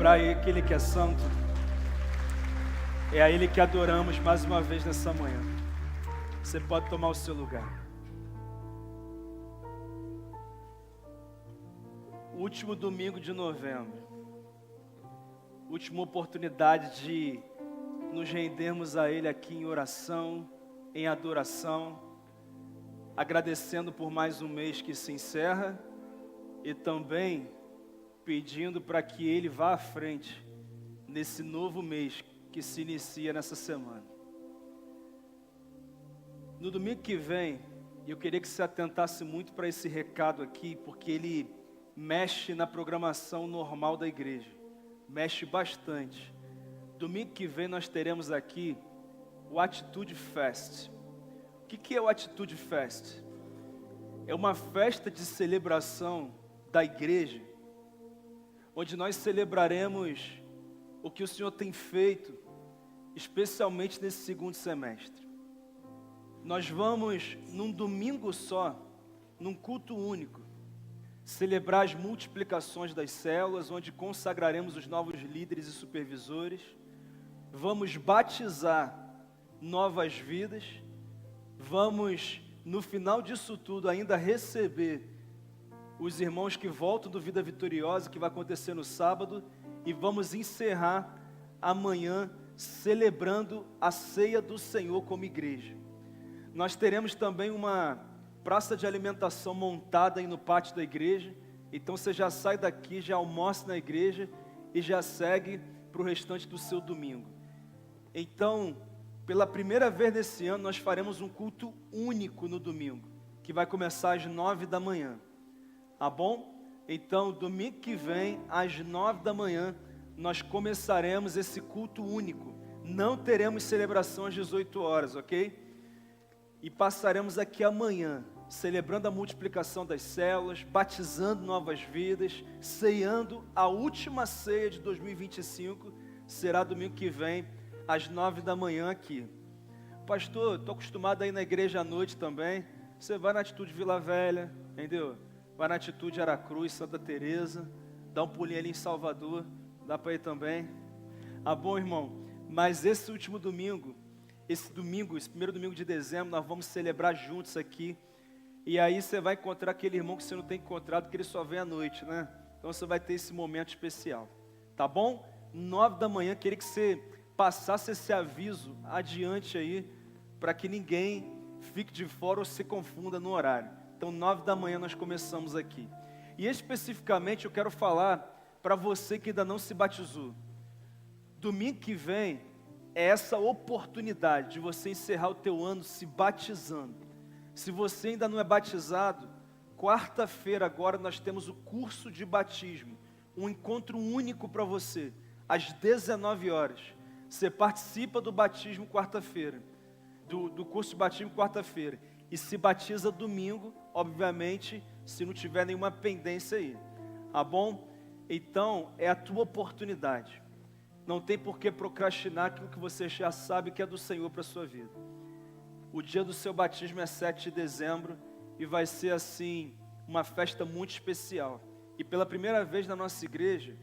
celebrar aquele que é santo. É a Ele que adoramos mais uma vez nessa manhã. Você pode tomar o seu lugar. Último domingo de novembro. Última oportunidade de nos rendermos a Ele aqui em oração, em adoração, agradecendo por mais um mês que se encerra e também pedindo para que Ele vá à frente nesse novo mês que se inicia nessa semana. No domingo que vem, eu queria que você atentasse muito para esse recado aqui, porque ele mexe na programação normal da igreja, mexe bastante. Domingo que vem nós teremos aqui o Atitude Fest. O que é o Atitude Fest? É uma festa de celebração da igreja, onde nós celebraremos o que o Senhor tem feito, especialmente nesse segundo semestre. Nós vamos, num domingo só, num culto único, celebrar as multiplicações das células, onde consagraremos os novos líderes e supervisores. Vamos batizar novas vidas. Vamos, no final disso tudo, ainda receber os irmãos que voltam do Vida Vitoriosa, que vai acontecer no sábado, e vamos encerrar amanhã celebrando a ceia do Senhor como igreja. Nós teremos também uma praça de alimentação montada aí no pátio da igreja, então você já sai daqui, já almoça na igreja e já segue para o restante do seu domingo. Então, pela primeira vez nesse ano, nós faremos um culto único no domingo, que vai começar às 9 da manhã. Tá bom? Então, domingo que vem, às 9 da manhã, nós começaremos esse culto único. Não teremos celebração às 18 horas, ok? E passaremos aqui amanhã, celebrando a multiplicação das células, batizando novas vidas, ceando a última ceia de 2025, será domingo que vem, às 9 da manhã aqui. Pastor, estou acostumado a ir na igreja à noite também. Você vai na Atitude Vila Velha, entendeu? Vai na Atitude Aracruz, Santa Teresa, dá um pulinho ali em Salvador, dá para ir também. Ah, bom, irmão, mas esse último domingo, esse primeiro domingo de dezembro, nós vamos celebrar juntos aqui. E aí você vai encontrar aquele irmão que você não tem encontrado, porque ele só vem à noite, né? Então você vai ter esse momento especial, tá bom? 9 da manhã, queria que você passasse esse aviso adiante aí, para que ninguém fique de fora ou se confunda no horário. Então 9 da manhã nós começamos aqui. E especificamente eu quero falar para você que ainda não se batizou. Domingo que vem é essa oportunidade de você encerrar o teu ano se batizando. Se você ainda não é batizado, quarta-feira agora nós temos o curso de batismo, um encontro único para você, às 19 horas. Você participa do batismo quarta-feira, do curso de batismo quarta-feira, e se batiza domingo, obviamente, se não tiver nenhuma pendência aí, tá bom? Então, é a tua oportunidade. Não tem por que procrastinar aquilo que você já sabe que é do Senhor para a sua vida. O dia do seu batismo é 7 de dezembro e vai ser assim, uma festa muito especial. E pela primeira vez na nossa igreja,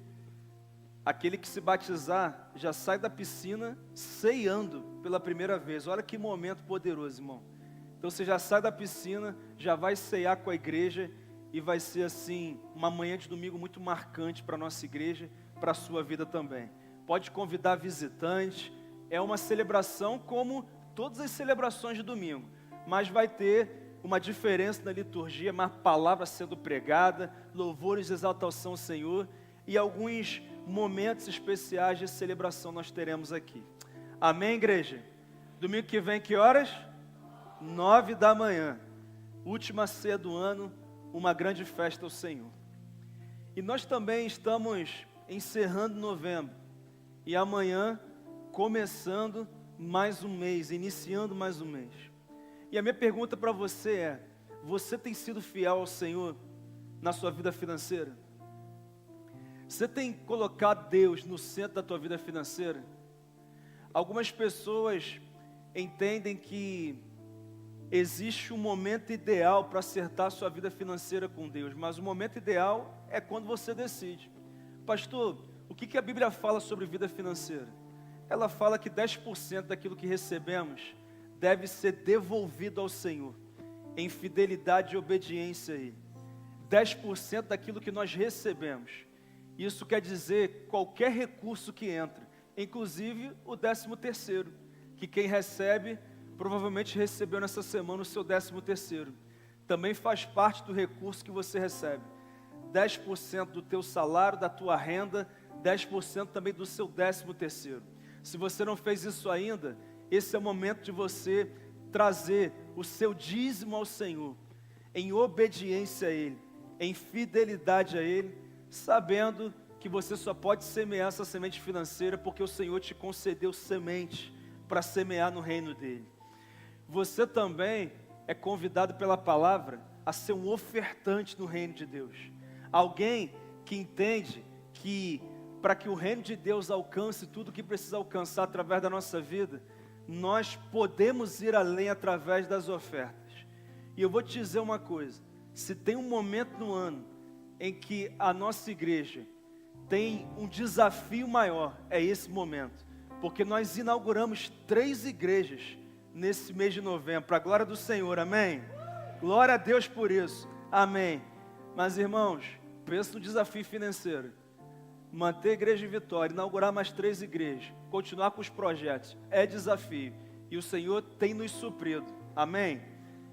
aquele que se batizar já sai da piscina ceando pela primeira vez. Olha que momento poderoso, irmão. Então você já sai da piscina, já vai cear com a igreja e vai ser assim, uma manhã de domingo muito marcante para a nossa igreja, para a sua vida também. Pode convidar visitantes, é uma celebração como todas as celebrações de domingo, mas vai ter uma diferença na liturgia, uma palavra sendo pregada, louvores e exaltação ao Senhor e alguns momentos especiais de celebração nós teremos aqui. Amém, igreja? Domingo que vem, que horas? 9 da manhã, última ceia do ano, uma grande festa ao Senhor. E nós também estamos encerrando novembro, e amanhã começando mais um mês, iniciando mais um mês. E a minha pergunta para você é, você tem sido fiel ao Senhor na sua vida financeira? Você tem colocado Deus no centro da tua vida financeira? Algumas pessoas entendem que existe um momento ideal para acertar a sua vida financeira com Deus, mas o momento ideal é quando você decide. Pastor, O que a Bíblia fala sobre vida financeira? Ela fala que 10% daquilo que recebemos deve ser devolvido ao Senhor, em fidelidade e obediência a Ele. 10% daquilo que nós recebemos. Isso quer dizer qualquer recurso que entra, inclusive o 13º, que quem recebe, provavelmente recebeu nessa semana o seu 13º. Também faz parte do recurso que você recebe. 10% do teu salário, da tua renda, 10% também do seu 13º. Se você não fez isso ainda, esse é o momento de você trazer o seu dízimo ao Senhor, em obediência a Ele, em fidelidade a Ele, sabendo que você só pode semear essa semente financeira porque o Senhor te concedeu semente para semear no reino dEle. Você também é convidado pela palavra a ser um ofertante no reino de Deus. Alguém que entende que para que o reino de Deus alcance tudo o que precisa alcançar através da nossa vida, nós podemos ir além através das ofertas. E eu vou te dizer uma coisa, se tem um momento no ano em que a nossa igreja tem um desafio maior, é esse momento, porque nós inauguramos 3 igrejas nesse mês de novembro, para a glória do Senhor, amém? Glória a Deus por isso, amém. Mas irmãos, pensa no desafio financeiro, manter a igreja em Vitória, inaugurar mais 3 igrejas, continuar com os projetos, é desafio, e o Senhor tem nos suprido, amém?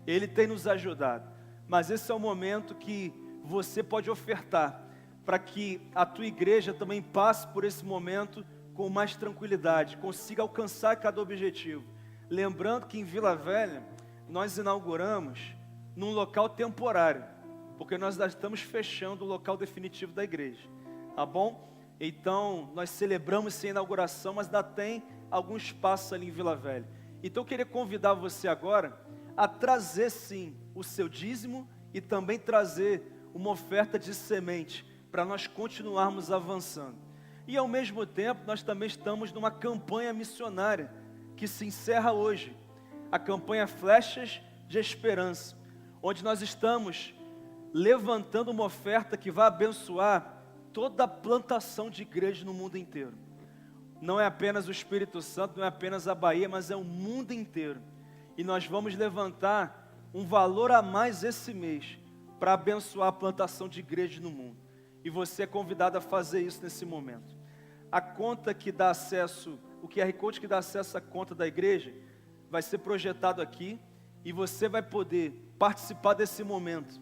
Ele tem nos ajudado, mas esse é o momento que você pode ofertar, para que a tua igreja também passe por esse momento com mais tranquilidade, consiga alcançar cada objetivo. Lembrando que em Vila Velha, nós inauguramos num local temporário, porque nós já estamos fechando o local definitivo da igreja, tá bom? Então, nós celebramos essa inauguração, mas ainda tem algum espaço ali em Vila Velha. Então, eu queria convidar você agora a trazer sim o seu dízimo e também trazer uma oferta de semente para nós continuarmos avançando. E ao mesmo tempo, nós também estamos numa campanha missionária que se encerra hoje, a campanha Flechas de Esperança, onde nós estamos levantando uma oferta que vai abençoar toda a plantação de igreja no mundo inteiro. Não é apenas o Espírito Santo, não é apenas a Bahia, mas é o mundo inteiro. E nós vamos levantar um valor a mais esse mês para abençoar a plantação de igreja no mundo. E você é convidado a fazer isso nesse momento. A conta que dá acesso, o QR Code que dá acesso à conta da igreja, vai ser projetado aqui e você vai poder participar desse momento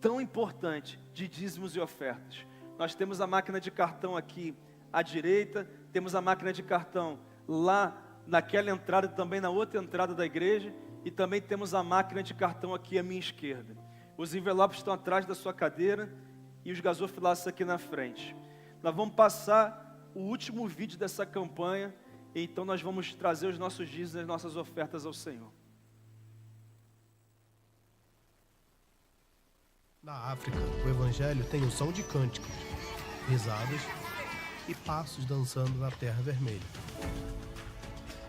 tão importante de dízimos e ofertas. Nós temos a máquina de cartão aqui à direita, temos a máquina de cartão lá naquela entrada e também na outra entrada da igreja, e também temos a máquina de cartão aqui à minha esquerda. Os envelopes estão atrás da sua cadeira e os gasofilaços aqui na frente. Nós vamos passar o último vídeo dessa campanha, e então nós vamos trazer os nossos dízimos e as nossas ofertas ao Senhor. Na África, o Evangelho tem o som de cânticos, risadas e passos dançando na terra vermelha.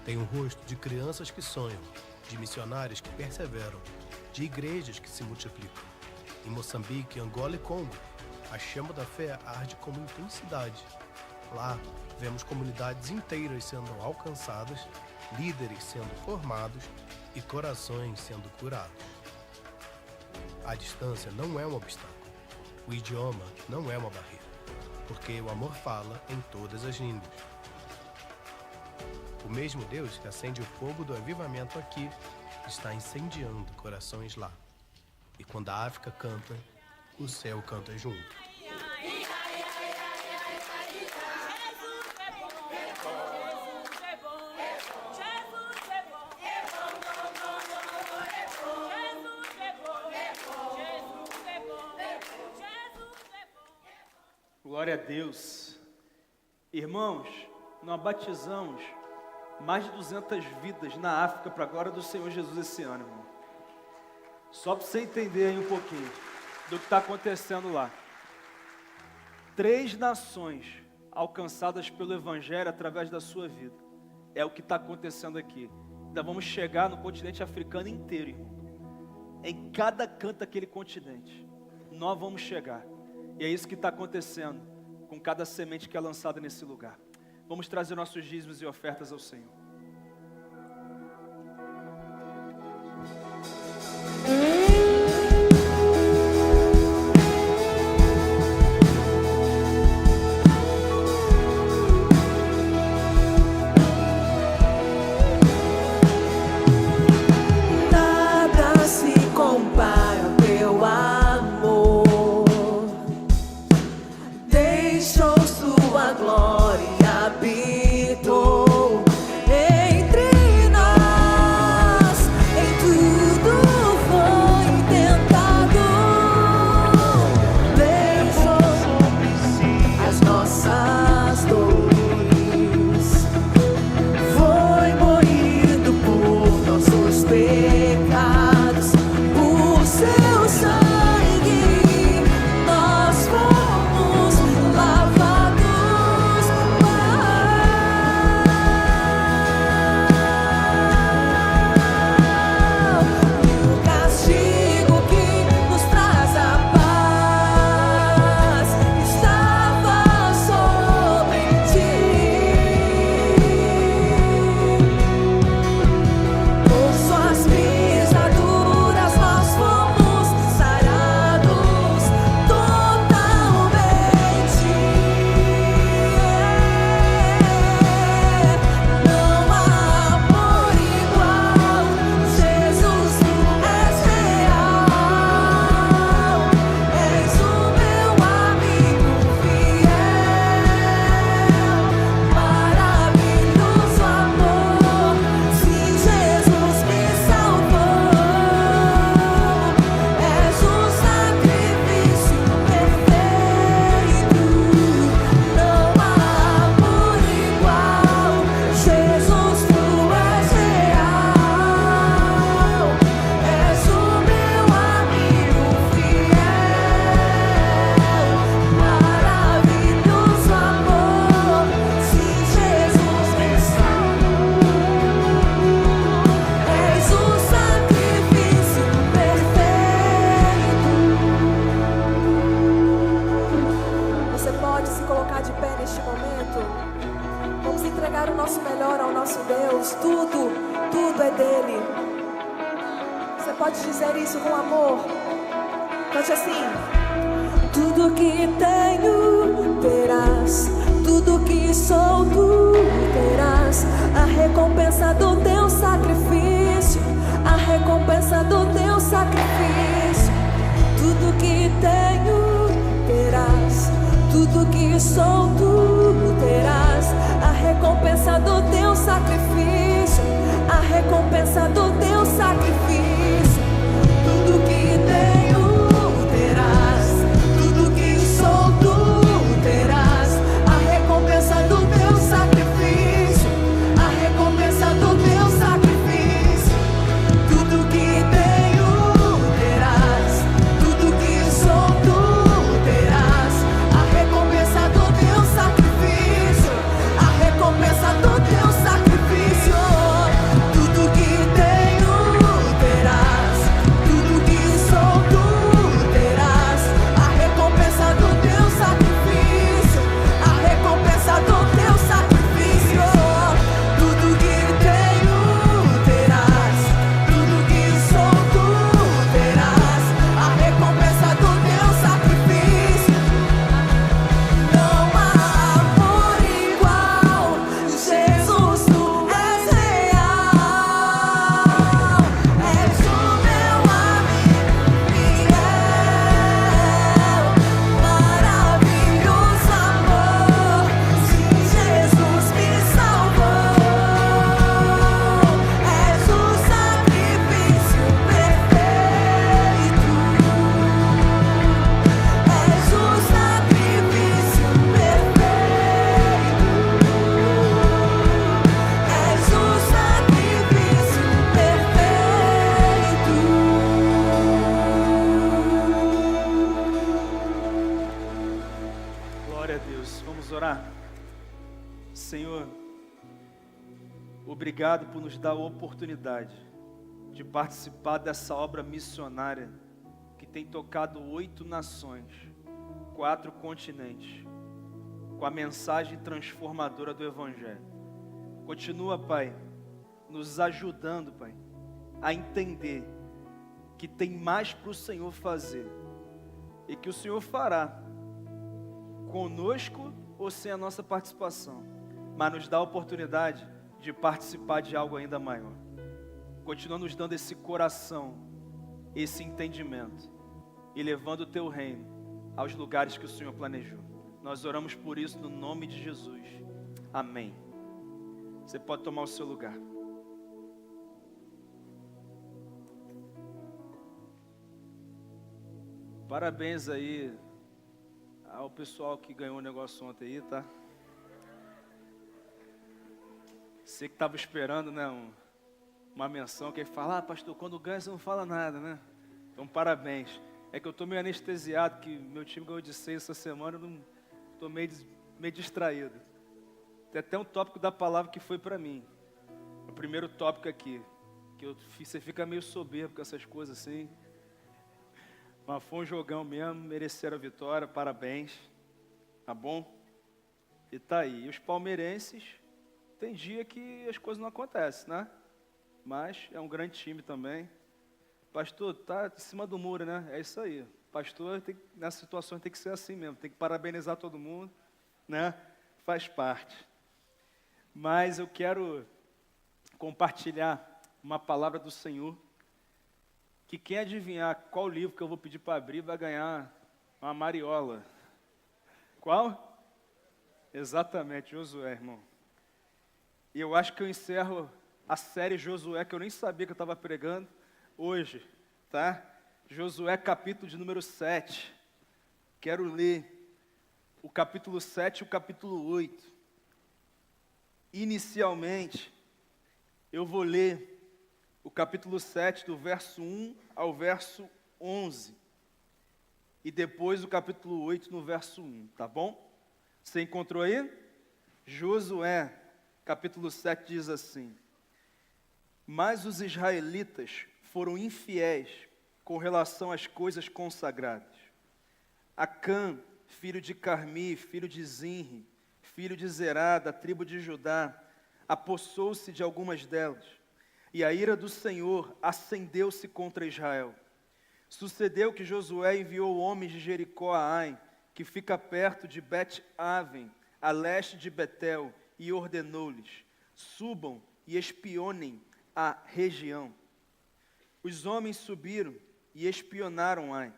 Tem o rosto de crianças que sonham, de missionários que perseveram, de igrejas que se multiplicam. Em Moçambique, Angola e Congo, a chama da fé arde como intensidade. Lá, vemos comunidades inteiras sendo alcançadas, líderes sendo formados e corações sendo curados. A distância não é um obstáculo. O idioma não é uma barreira, porque o amor fala em todas as línguas. O mesmo Deus que acende o fogo do avivamento aqui está incendiando corações lá. E quando a África canta, o céu canta junto. Glória a Deus. Irmãos, nós batizamos mais de 200 vidas na África para a glória do Senhor Jesus esse ano, irmão. Só para você entender aí um pouquinho do que está acontecendo lá. 3 nações alcançadas pelo Evangelho através da sua vida. É o que está acontecendo aqui. Ainda vamos chegar no continente africano inteiro, irmão. Em cada canto daquele continente, nós vamos chegar. E é isso que está acontecendo com cada semente que é lançada nesse lugar. Vamos trazer nossos dízimos e ofertas ao Senhor. Nada se compara ao teu amor. Deixou sua glória, habitou entre nós. Em tudo foi tentado, levou as nossas dores. Foi moído por nossos pecados, por seu sangue nós fomos lavados. E o castigo que nos traz a paz estava sobre ti. Por suas pisaduras nós fomos sarados totalmente. Não há amor igual, Jesus, tu és real. És o meu amigo fiel, maravilhoso amor. Se Jesus me salvou, és o sacrifício perfeito. Não há amor igual, Jesus, tu és real. És o meu amigo fiel, maravilhoso amor. Se Jesus me salvou, és o sacrifício perfeito. Você pode se colocar de pé neste momento? Vamos entregar o nosso melhor ao nosso Deus. Tudo é dele. Você pode dizer isso com amor? Cante assim: tudo que tenho terás, tudo que sou tu terás. A recompensa do teu sacrifício, a recompensa do teu sacrifício. Tudo que tenho terás, tudo que sou tu terás. A recompensa do teu sacrifício, a recompensa do teu sacrifício. Tudo que tenho terás, tudo que sou tu terás. A recompensa do teu sacrifício, a recompensa do teu sacrifício. Tudo que tenho terás, tudo que sou tu terás. A recompensa do teu sacrifício, a recompensa do teu sacrifício. Tudo que tenho terás, tudo que sou tu terás. A recompensa do teu sacrifício, a recompensa do teu sacrifício. Tudo que tenho terás, tudo que sou tu terás. A recompensa do teu sacrifício. Não há amor igual, Jesus, tu és real. És o meu amigo fiel, maravilhoso amor. Se Jesus me salvou, és o sacrifício perfeito. És o sacrifício perfeito. És o sacrifício perfeito. Glória a Deus. Vamos orar. Senhor, obrigado por nos dar a oportunidade de participar dessa obra missionária que tem tocado 8 nações, 4 continentes. com a mensagem transformadora do Evangelho. Continua, Pai, nos ajudando, Pai, a entender que tem mais para o Senhor fazer e que o Senhor fará conosco ou sem a nossa participação, mas nos dá a oportunidade de participar de algo ainda maior. Continua nos dando esse coração, esse entendimento e levando o Teu reino aos lugares que o Senhor planejou. Nós oramos por isso no nome de Jesus. Amém. Você pode tomar o seu lugar. Parabéns aí ao pessoal que ganhou o negócio ontem aí, tá? Você que estava esperando, né, uma menção que ele fala, pastor, quando ganha você não fala nada, né? Então, parabéns. É que eu estou meio anestesiado, que meu time ganhou de 6 essa semana, eu estou meio distraído. Tem até um tópico da palavra que foi para mim. O primeiro tópico aqui, que você fica meio soberbo com essas coisas assim. Mas foi um jogão mesmo, mereceram a vitória, parabéns, tá bom? E tá aí. E os palmeirenses, tem dia que as coisas não acontecem, né? Mas é um grande time também. Pastor, tá em cima do muro, né? É isso aí. Pastor, nessas situações tem que ser assim mesmo, tem que parabenizar todo mundo, né? Faz parte. Mas eu quero compartilhar uma palavra do Senhor, que quem adivinhar qual livro que eu vou pedir para abrir vai ganhar uma mariola. Qual? Exatamente, Josué, irmão. E eu acho que eu encerro a série Josué, que eu nem sabia que eu estava pregando, hoje, tá? Josué, capítulo de número 7. Quero ler o capítulo 7 e o capítulo 8. Inicialmente, eu vou ler o capítulo 7, do verso 1 ao verso 11. E depois o capítulo 8, no verso 1, tá bom? Você encontrou aí? Josué, capítulo 7, diz assim: Mas os israelitas foram infiéis com relação às coisas consagradas. Acã, filho de Carmi, filho de Zinri, filho de Zerá, da tribo de Judá, apossou-se de algumas delas, e a ira do Senhor acendeu-se contra Israel. Sucedeu que Josué enviou homens de Jericó a Ai, que fica perto de Bet-Aven, a leste de Betel, e ordenou-lhes: subam e espionem a região. Os homens subiram e espionaram Ai.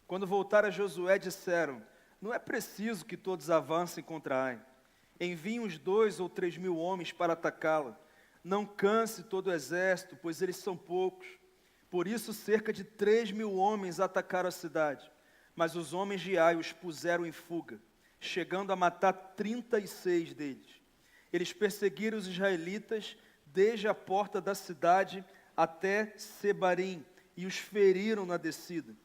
Quando voltaram a Josué, disseram: não é preciso que todos avancem contra Ai. Enviem uns 2 ou 3 mil homens para atacá-la. Não canse todo o exército, pois eles são poucos. Por isso, cerca de 3 mil homens atacaram a cidade. Mas os homens de Ai os puseram em fuga, chegando a matar 36 deles. Eles perseguiram os israelitas desde a porta da cidade até Sebarim e os feriram na descida.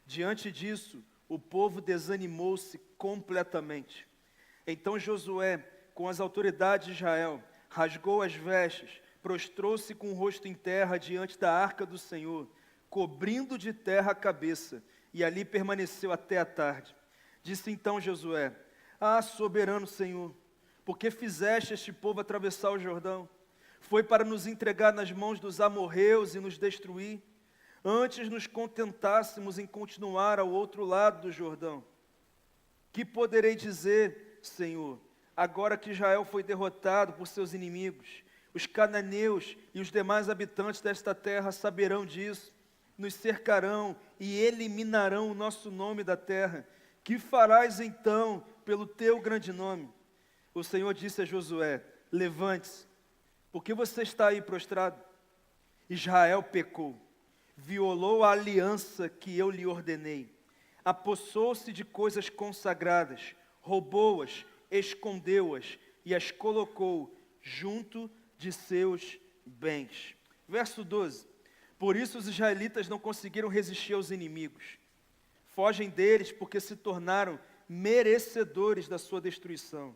Diante disso, o povo desanimou-se completamente. Então Josué, com as autoridades de Israel, rasgou as vestes, prostrou-se com o rosto em terra diante da arca do Senhor, cobrindo de terra a cabeça, e ali permaneceu até a tarde. Disse então Josué: ah, soberano Senhor, por que fizeste este povo atravessar o Jordão? Foi para nos entregar nas mãos dos amorreus e nos destruir? Antes nos contentássemos em continuar ao outro lado do Jordão. Que poderei dizer, Senhor, agora que Israel foi derrotado por seus inimigos? Os cananeus e os demais habitantes desta terra saberão disso, nos cercarão e eliminarão o nosso nome da terra. Que farás então pelo teu grande nome? O Senhor disse a Josué: levante-se, porque você está aí prostrado? Israel pecou, violou a aliança que eu lhe ordenei, apossou-se de coisas consagradas, roubou-as, escondeu-as e as colocou junto de seus bens. Verso 12. Por isso os israelitas não conseguiram resistir aos inimigos. Fogem deles porque se tornaram merecedores da sua destruição.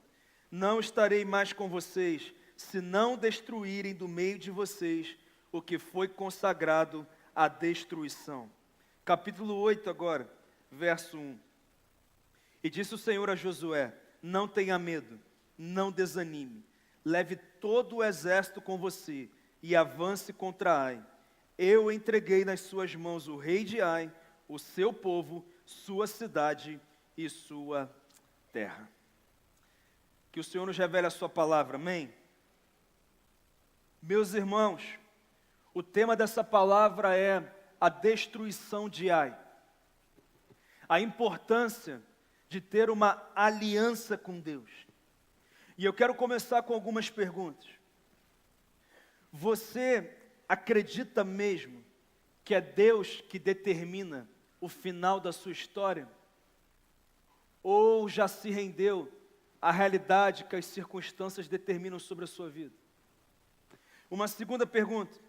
Não estarei mais com vocês, se não destruírem do meio de vocês o que foi consagrado à destruição. Capítulo 8 agora, verso 1. E disse o Senhor a Josué: não tenha medo, não desanime. Leve todo o exército com você e avance contra Ai. Eu entreguei nas suas mãos o rei de Ai, o seu povo, sua cidade e sua terra. Que o Senhor nos revele a sua palavra, amém? Meus irmãos, o tema dessa palavra é a destruição de Ai. A importância de ter uma aliança com Deus. E eu quero começar com algumas perguntas. Você acredita mesmo que é Deus que determina o final da sua história? Ou já se rendeu à realidade que as circunstâncias determinam sobre a sua vida? Uma segunda pergunta.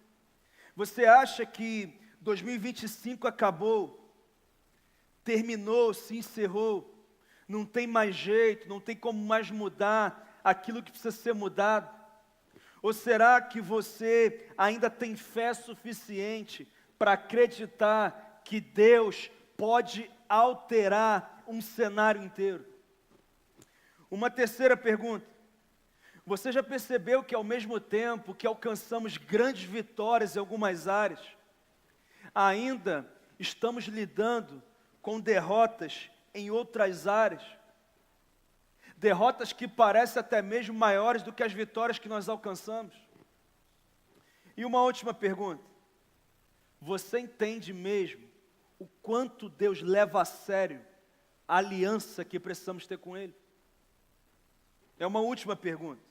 Você acha que 2025 acabou, terminou, se encerrou, não tem mais jeito, não tem como mais mudar aquilo que precisa ser mudado? Ou será que você ainda tem fé suficiente para acreditar que Deus pode alterar um cenário inteiro? Uma terceira pergunta. Você já percebeu que ao mesmo tempo que alcançamos grandes vitórias em algumas áreas, ainda estamos lidando com derrotas em outras áreas? Derrotas que parecem até mesmo maiores do que as vitórias que nós alcançamos. E uma última pergunta. Você entende mesmo o quanto Deus leva a sério a aliança que precisamos ter com Ele? É uma última pergunta.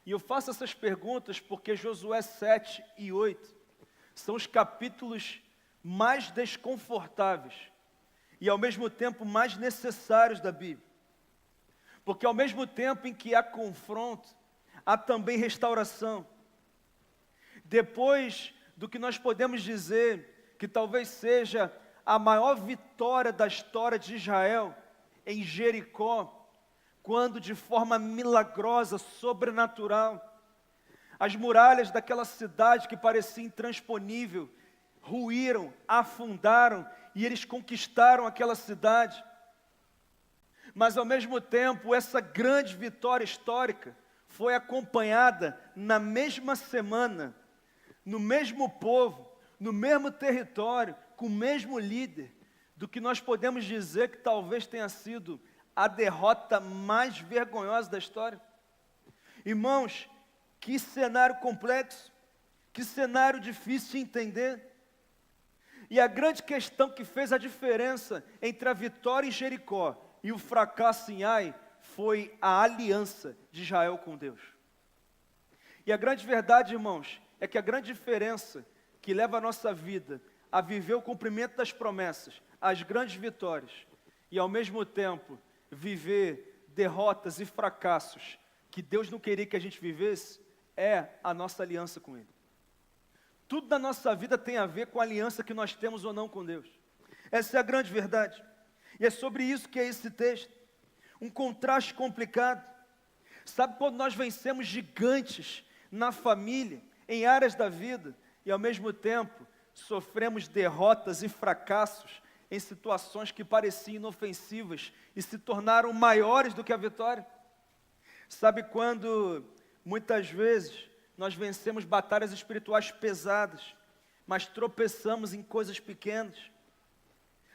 E eu faço essas perguntas porque Josué 7 e 8 são os capítulos mais desconfortáveis e ao mesmo tempo mais necessários da Bíblia. Porque ao mesmo tempo em que há confronto, há também restauração. Depois do que nós podemos dizer que talvez seja a maior vitória da história de Israel, em Jericó, quando de forma milagrosa, sobrenatural, as muralhas daquela cidade que parecia intransponível, ruíram, afundaram, e eles conquistaram aquela cidade. Mas ao mesmo tempo, essa grande vitória histórica foi acompanhada na mesma semana, no mesmo povo, no mesmo território, com o mesmo líder, do que nós podemos dizer que talvez tenha sido a derrota mais vergonhosa da história. Irmãos, que cenário complexo, que cenário difícil de entender. E a grande questão que fez a diferença entre a vitória em Jericó e o fracasso em Ai foi a aliança de Israel com Deus. E a grande verdade, irmãos, é que a grande diferença que leva a nossa vida a viver o cumprimento das promessas, as grandes vitórias, e ao mesmo tempo viver derrotas e fracassos que Deus não queria que a gente vivesse, é a nossa aliança com Ele. Tudo na nossa vida tem a ver com a aliança que nós temos ou não com Deus. Essa é a grande verdade. E é sobre isso que é esse texto. Um contraste complicado. Sabe quando nós vencemos gigantes na família, em áreas da vida, e ao mesmo tempo sofremos derrotas e fracassos em situações que pareciam inofensivas e se tornaram maiores do que a vitória? Sabe quando muitas vezes nós vencemos batalhas espirituais pesadas, mas tropeçamos em coisas pequenas?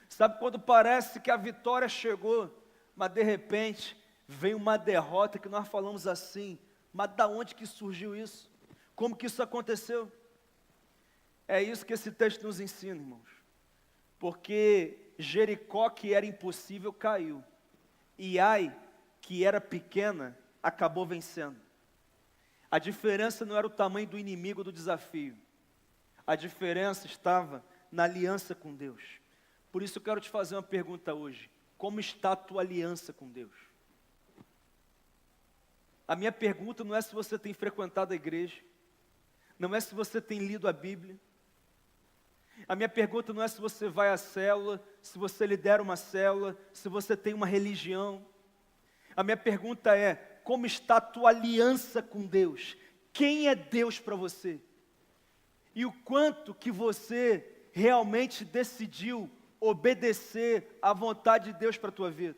Sabe quando parece que a vitória chegou, mas de repente vem uma derrota que nós falamos assim, mas da onde que surgiu isso? Como que isso aconteceu? É isso que esse texto nos ensina, irmãos. Porque Jericó, que era impossível, caiu. E Ai, que era pequena, acabou vencendo. A diferença não era o tamanho do inimigo do desafio. A diferença estava na aliança com Deus. Por isso eu quero te fazer uma pergunta hoje. Como está a tua aliança com Deus? A minha pergunta não é se você tem frequentado a igreja. Não é se você tem lido a Bíblia. A minha pergunta não é se você vai à célula, se você lidera uma célula, se você tem uma religião. A minha pergunta é, como está a tua aliança com Deus? Quem é Deus para você? E o quanto que você realmente decidiu obedecer à vontade de Deus para a tua vida?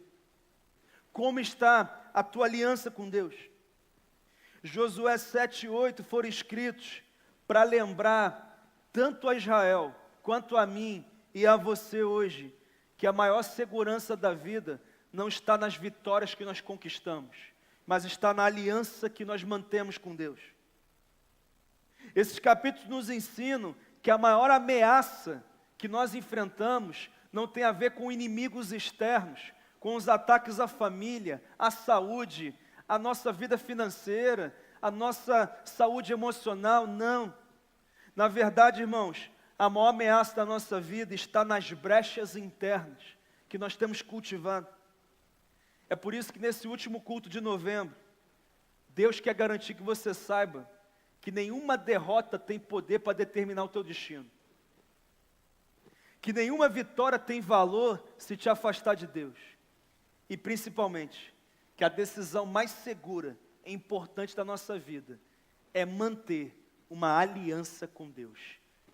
Como está a tua aliança com Deus? Josué 7 e 8 foram escritos para lembrar tanto a Israel quanto a mim e a você hoje, que a maior segurança da vida não está nas vitórias que nós conquistamos, mas está na aliança que nós mantemos com Deus. Esses capítulos nos ensinam que a maior ameaça que nós enfrentamos não tem a ver com inimigos externos, com os ataques à família, à saúde, à nossa vida financeira, à nossa saúde emocional, não. Na verdade, irmãos, a maior ameaça da nossa vida está nas brechas internas que nós temos cultivado. É por isso que nesse último culto de novembro, Deus quer garantir que você saiba que nenhuma derrota tem poder para determinar o teu destino. Que nenhuma vitória tem valor se te afastar de Deus. E principalmente, que a decisão mais segura e importante da nossa vida é manter uma aliança com Deus.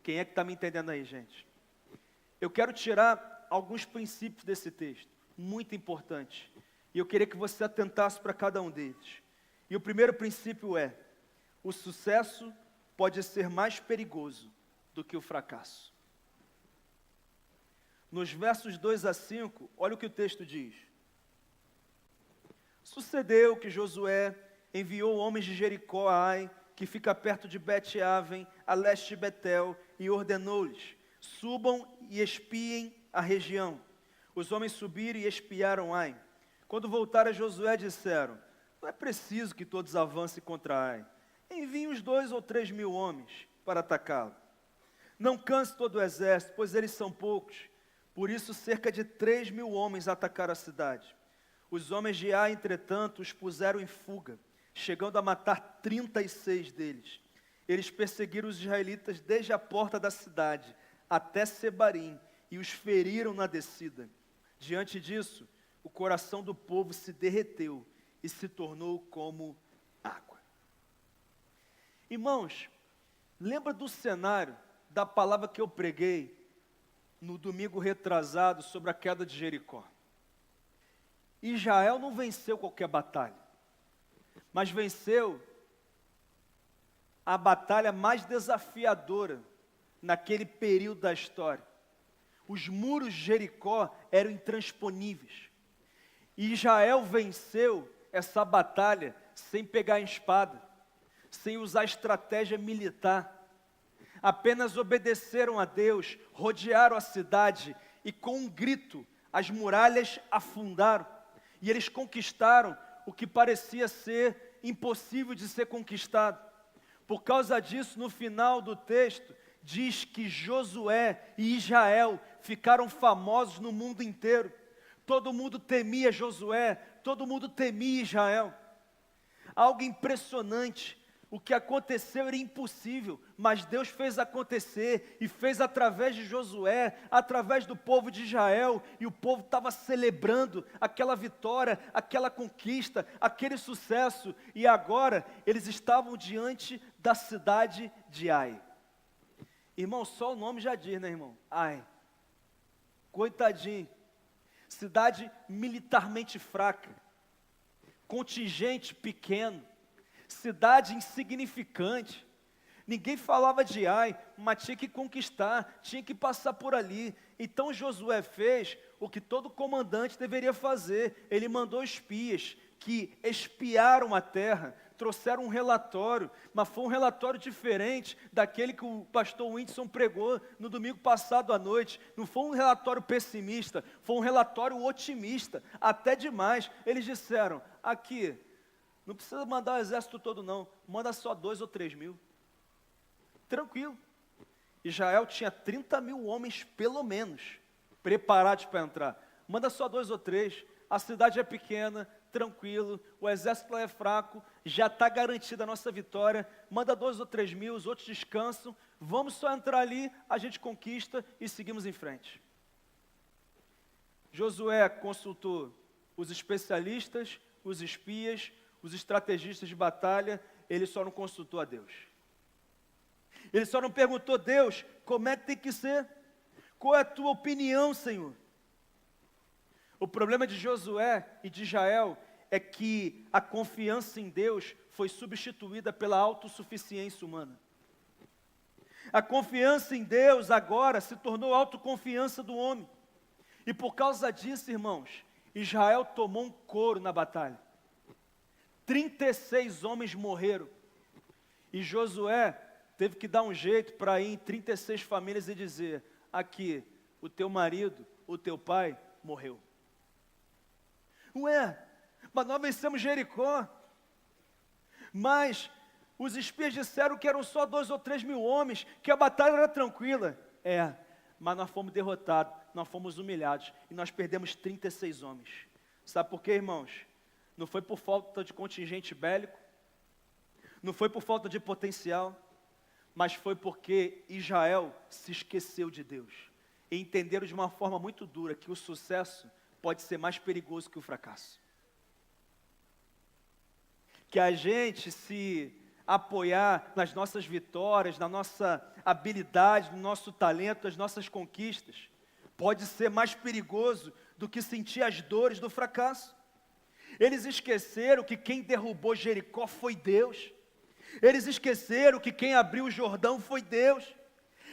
Quem é que está me entendendo aí, gente? Eu quero tirar alguns princípios desse texto, muito importantes. E eu queria que você atentasse para cada um deles. E o primeiro princípio é: o sucesso pode ser mais perigoso do que o fracasso. Nos versos 2 a 5, olha o que o texto diz. Sucedeu que Josué enviou homens de Jericó a Ai, que fica perto de Bet-Aven, a leste de Betel, e ordenou-lhes: subam e espiem a região. Os homens subiram e espiaram Ai. Quando voltaram a Josué, disseram: não é preciso que todos avancem contra Ai. Enviem uns 2 ou 3 mil homens para atacá-lo. Não canse todo o exército, pois eles são poucos. Por isso, cerca de 3 mil homens atacaram a cidade. Os homens de Ai, entretanto, os puseram em fuga, chegando a matar 36 deles. Eles perseguiram os israelitas desde a porta da cidade até Sebarim e os feriram na descida. Diante disso, o coração do povo se derreteu e se tornou como água. Irmãos, lembra do cenário da palavra que eu preguei no domingo retrasado sobre a queda de Jericó? Israel não venceu qualquer batalha, mas venceu a batalha mais desafiadora naquele período da história. Os muros de Jericó eram intransponíveis. E Israel venceu essa batalha sem pegar em espada, sem usar estratégia militar. Apenas obedeceram a Deus, rodearam a cidade e com um grito as muralhas afundaram. E eles conquistaram o que parecia ser impossível de ser conquistado. Por causa disso, no final do texto, diz que Josué e Israel ficaram famosos no mundo inteiro. Todo mundo temia Josué, todo mundo temia Israel. Algo impressionante. O que aconteceu era impossível, mas Deus fez acontecer e fez através de Josué, através do povo de Israel, e o povo estava celebrando aquela vitória, aquela conquista, aquele sucesso, e agora eles estavam diante da cidade de Ai. Irmão, só o nome já diz, né, irmão? Ai, coitadinho, cidade militarmente fraca, contingente pequeno, cidade insignificante. Ninguém falava de Ai, mas tinha que conquistar, tinha que passar por ali. Então Josué fez o que todo comandante deveria fazer. Ele mandou espias que espiaram a terra, trouxeram um relatório, mas foi um relatório diferente daquele que o pastor Whindersson pregou no domingo passado à noite. Não foi um relatório pessimista, foi um relatório otimista, até demais. Eles disseram: aqui, não precisa mandar o exército todo não, manda só 2 ou 3 mil. Tranquilo. Israel tinha 30 mil homens, pelo menos, preparados para entrar. Manda só 2 ou 3, a cidade é pequena, tranquilo, o exército lá é fraco, já está garantida a nossa vitória, manda 2 ou 3 mil, os outros descansam, vamos só entrar ali, a gente conquista e seguimos em frente. Josué consultou os especialistas, os espias, os estrategistas de batalha, ele só não consultou a Deus. Ele só não perguntou: Deus, como é que tem que ser? Qual é a tua opinião, Senhor? O problema de Josué e de Israel é que a confiança em Deus foi substituída pela autossuficiência humana. A confiança em Deus agora se tornou autoconfiança do homem. E por causa disso, irmãos, Israel tomou um couro na batalha. 36 homens morreram. E Josué teve que dar um jeito para ir em 36 famílias e dizer: aqui, o teu marido, o teu pai morreu. Ué, mas nós vencemos Jericó. Mas os espias disseram que eram só 2 ou 3 mil homens, que a batalha era tranquila. Mas nós fomos derrotados, nós fomos humilhados e nós perdemos 36 homens. Sabe por quê, irmãos? Não foi por falta de contingente bélico, não foi por falta de potencial, mas foi porque Israel se esqueceu de Deus. E entenderam de uma forma muito dura que o sucesso pode ser mais perigoso que o fracasso. Que a gente se apoiar nas nossas vitórias, na nossa habilidade, no nosso talento, nas nossas conquistas, pode ser mais perigoso do que sentir as dores do fracasso. Eles esqueceram que quem derrubou Jericó foi Deus. Eles esqueceram que quem abriu o Jordão foi Deus.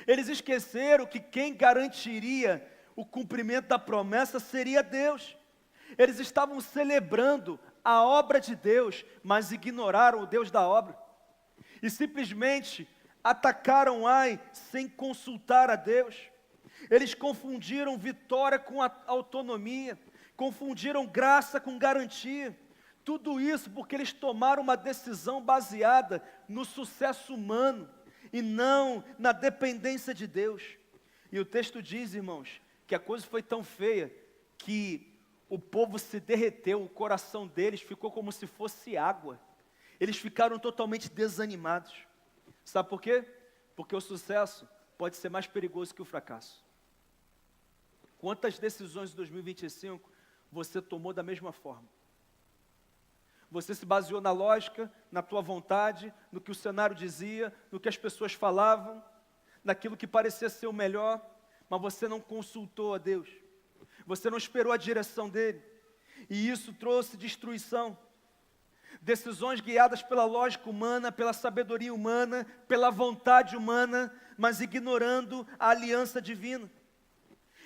Eles esqueceram que quem garantiria o cumprimento da promessa seria Deus. Eles estavam celebrando a obra de Deus, mas ignoraram o Deus da obra. E simplesmente atacaram Ai sem consultar a Deus. Eles confundiram vitória com autonomia, confundiram graça com garantia. Tudo isso porque eles tomaram uma decisão baseada no sucesso humano e não na dependência de Deus. E o texto diz, irmãos, que a coisa foi tão feia que o povo se derreteu, o coração deles ficou como se fosse água. Eles ficaram totalmente desanimados. Sabe por quê? Porque o sucesso pode ser mais perigoso que o fracasso. Quantas decisões de 2025 você tomou da mesma forma? Você se baseou na lógica, na tua vontade, no que o cenário dizia, no que as pessoas falavam, naquilo que parecia ser o melhor, mas você não consultou a Deus. Você não esperou a direção dele. E isso trouxe destruição. Decisões guiadas pela lógica humana, pela sabedoria humana, pela vontade humana, mas ignorando a aliança divina.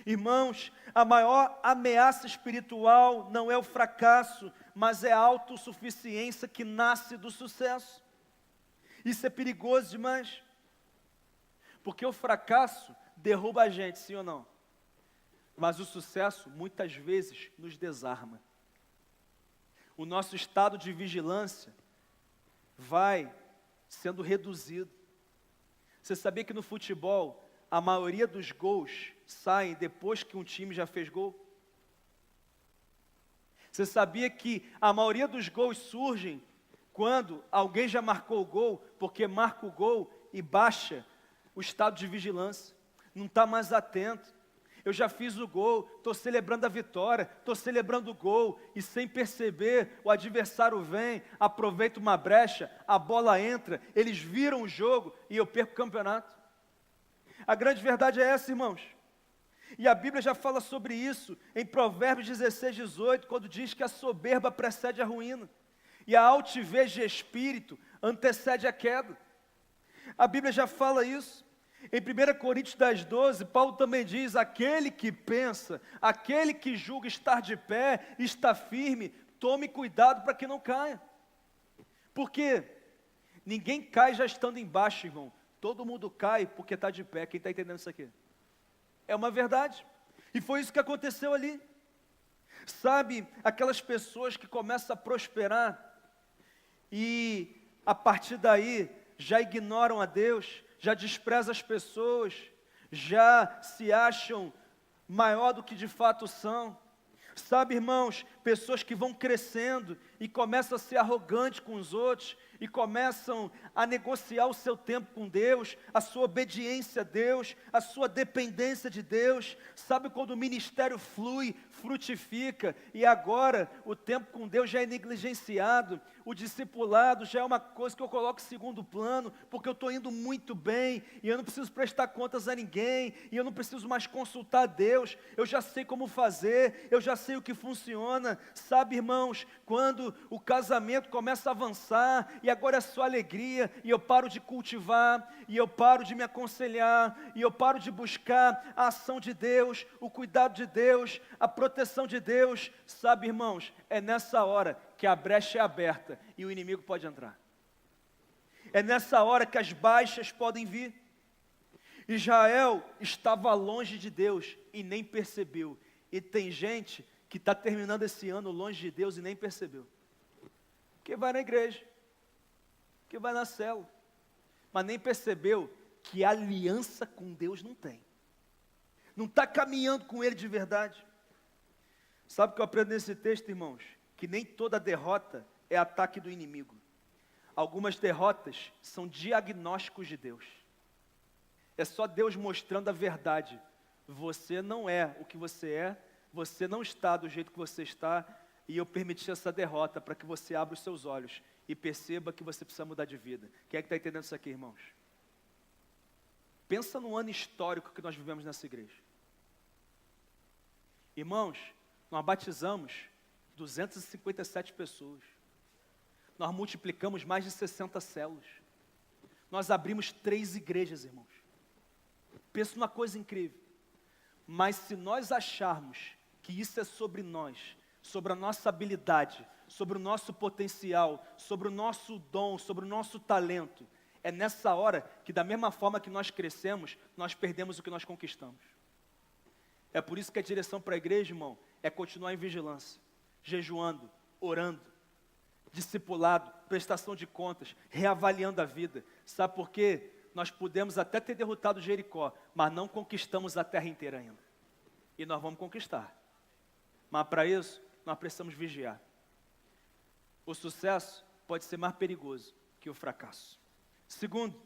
Irmãos, a maior ameaça espiritual não é o fracasso, mas é a autossuficiência que nasce do sucesso. Isso é perigoso demais. Porque o fracasso derruba a gente, sim ou não? Mas o sucesso, muitas vezes, nos desarma. O nosso estado de vigilância vai sendo reduzido. Você sabia que no futebol, a maioria dos gols saem depois que um time já fez gol? Você sabia que a maioria dos gols surgem quando alguém já marcou o gol, porque marca o gol e baixa o estado de vigilância, não está mais atento. Eu já fiz o gol, estou celebrando a vitória, estou celebrando o gol, e sem perceber, o adversário vem, aproveita uma brecha, a bola entra, eles viram o jogo e eu perco o campeonato. A grande verdade é essa, irmãos. E a Bíblia já fala sobre isso em Provérbios 16, 18, quando diz que a soberba precede a ruína, e a altivez de espírito antecede a queda. A Bíblia já fala isso. Em 1 Coríntios 10, 12, Paulo também diz: aquele que pensa, aquele que julga estar de pé, está firme, tome cuidado para que não caia. Porque ninguém cai já estando embaixo, irmão. Todo mundo cai porque está de pé. Quem está entendendo isso aqui? É uma verdade. E foi isso que aconteceu ali. Sabe, aquelas pessoas que começam a prosperar e a partir daí já ignoram a Deus, já desprezam as pessoas, já se acham maior do que de fato são. Sabe, irmãos, pessoas que vão crescendo e começam a ser arrogantes com os outros, e começam a negociar o seu tempo com Deus, a sua obediência a Deus, a sua dependência de Deus. Sabe quando o ministério flui, frutifica, e agora o tempo com Deus já é negligenciado, o discipulado já é uma coisa que eu coloco em segundo plano, porque eu estou indo muito bem, e eu não preciso prestar contas a ninguém, e eu não preciso mais consultar a Deus, eu já sei como fazer, eu já sei o que funciona. Sabe, irmãos, quando o casamento começa a avançar, e agora é só alegria, e eu paro de cultivar, e eu paro de me aconselhar, e eu paro de buscar a ação de Deus, o cuidado de Deus, a proteção de Deus. Sabe, irmãos, é nessa hora que a brecha é aberta e o inimigo pode entrar. É nessa hora que as baixas podem vir. Israel estava longe de Deus e nem percebeu. E tem gente que está terminando esse ano longe de Deus e nem percebeu. Que vai na igreja, que vai na célula, mas nem percebeu que aliança com Deus não tem. Não está caminhando com Ele de verdade. Sabe o que eu aprendo nesse texto, irmãos? Que nem toda derrota é ataque do inimigo. Algumas derrotas são diagnósticos de Deus. É só Deus mostrando a verdade. Você não é o que você é, você não está do jeito que você está, e eu permiti essa derrota para que você abra os seus olhos e perceba que você precisa mudar de vida. Quem é que está entendendo isso aqui, irmãos? Pensa no ano histórico que nós vivemos nessa igreja. Irmãos, nós batizamos 257 pessoas. Nós multiplicamos mais de 60 células. Nós abrimos 3 igrejas, irmãos. Pensa numa coisa incrível. Mas se nós acharmos que isso é sobre nós, sobre a nossa habilidade, sobre o nosso potencial, sobre o nosso dom, sobre o nosso talento, é nessa hora que, da mesma forma que nós crescemos, nós perdemos o que nós conquistamos. É por isso que a direção para a igreja, irmão, é continuar em vigilância, jejuando, orando, discipulado, prestação de contas, reavaliando a vida. Sabe por quê? Nós pudemos até ter derrotado Jericó, mas não conquistamos a terra inteira ainda. E nós vamos conquistar. Mas para isso, nós precisamos vigiar. O sucesso pode ser mais perigoso que o fracasso. Segundo,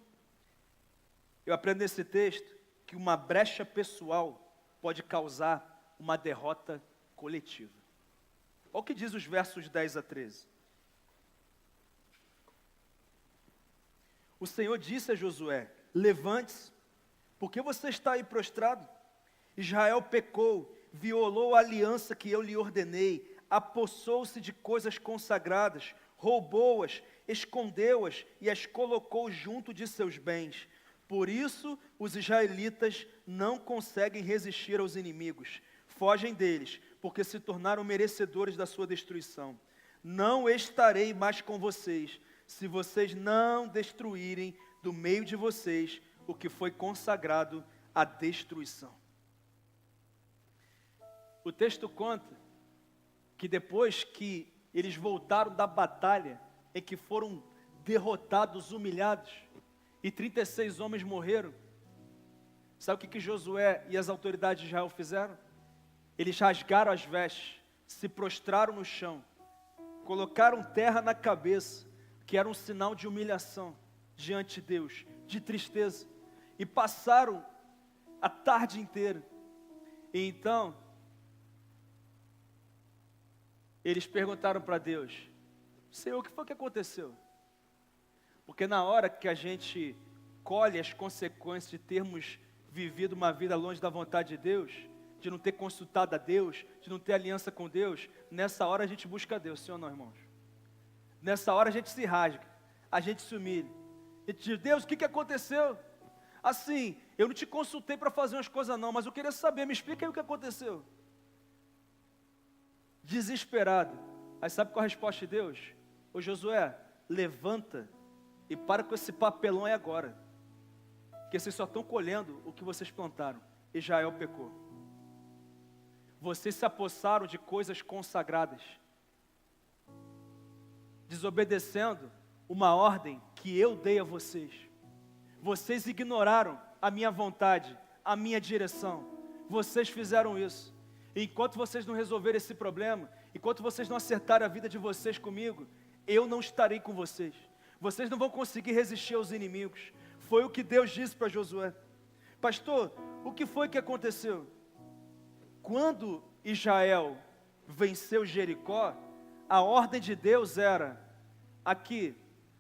eu aprendo nesse texto que uma brecha pessoal pode causar uma derrota coletiva. Olha o que diz os versos 10 a 13. O Senhor disse a Josué: levante-se, porque você está aí prostrado? Israel pecou, violou a aliança que eu lhe ordenei, apossou-se de coisas consagradas, roubou-as, escondeu-as e as colocou junto de seus bens. Por isso, os israelitas não conseguem resistir aos inimigos, fogem deles, porque se tornaram merecedores da sua destruição. Não estarei mais com vocês, se vocês não destruírem do meio de vocês o que foi consagrado à destruição. O texto conta que depois que eles voltaram da batalha, em que foram derrotados, humilhados, e 36 homens morreram, sabe o que Josué e as autoridades de Israel fizeram? Eles rasgaram as vestes, se prostraram no chão, colocaram terra na cabeça, que era um sinal de humilhação diante de Deus, de tristeza, e passaram a tarde inteira. E então, eles perguntaram para Deus: Senhor, o que foi que aconteceu? Porque na hora que a gente colhe as consequências de termos vivido uma vida longe da vontade de Deus, de não ter consultado a Deus, de não ter aliança com Deus, nessa hora a gente busca a Deus, sim ou não, irmãos? Nessa hora a gente se rasga, a gente se humilha. A gente diz: Deus, o que aconteceu? Assim, eu não te consultei para fazer umas coisas não, mas eu queria saber, me explica aí o que aconteceu. Desesperado. Aí sabe qual a resposta de Deus? Ô Josué, levanta e para com esse papelão aí agora, porque vocês só estão colhendo o que vocês plantaram. Israel pecou. Vocês se apossaram de coisas consagradas, desobedecendo uma ordem que eu dei a vocês. Vocês ignoraram a minha vontade, a minha direção. Vocês fizeram isso. E enquanto vocês não resolverem esse problema, enquanto vocês não acertarem a vida de vocês comigo, eu não estarei com vocês. vocês não vão conseguir resistir aos inimigos. Foi o que Deus disse para Josué. Pastor, o que foi que aconteceu? Quando Israel venceu Jericó, a ordem de Deus era: aqui,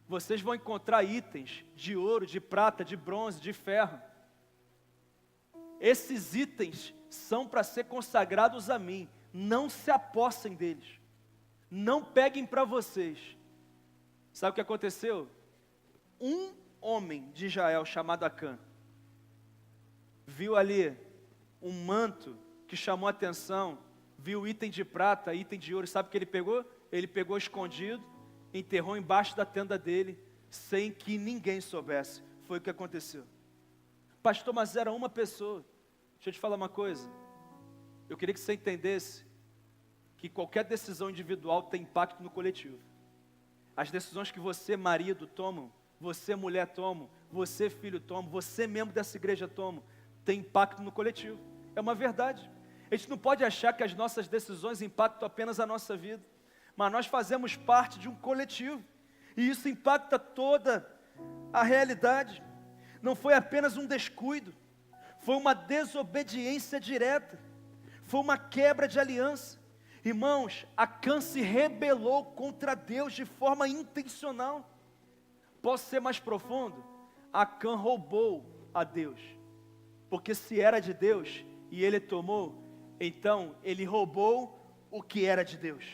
vocês vão encontrar itens de ouro, de prata, de bronze, de ferro. Esses itens são para ser consagrados a mim. Não se apossem deles. Não peguem para vocês. Sabe o que aconteceu? Um homem de Israel chamado Acã viu ali um manto que chamou a atenção, viu item de prata, item de ouro. Sabe o que ele pegou? Ele pegou escondido, enterrou embaixo da tenda dele, sem que ninguém soubesse. Foi o que aconteceu. Pastor, mas era uma pessoa. Deixa eu te falar uma coisa. Eu queria que você entendesse que qualquer decisão individual tem impacto no coletivo. As decisões que você, marido, toma, você, mulher, toma, você, filho, toma, você, membro dessa igreja, toma, tem impacto no coletivo. É uma verdade. A gente não pode achar que as nossas decisões impactam apenas a nossa vida, mas nós fazemos parte de um coletivo, e isso impacta toda a realidade. Não foi apenas um descuido, foi uma desobediência direta, foi uma quebra de aliança. Irmãos, Acã se rebelou contra Deus de forma intencional. Posso ser mais profundo? Acã roubou a Deus, porque se era de Deus e ele tomou, então ele roubou o que era de Deus.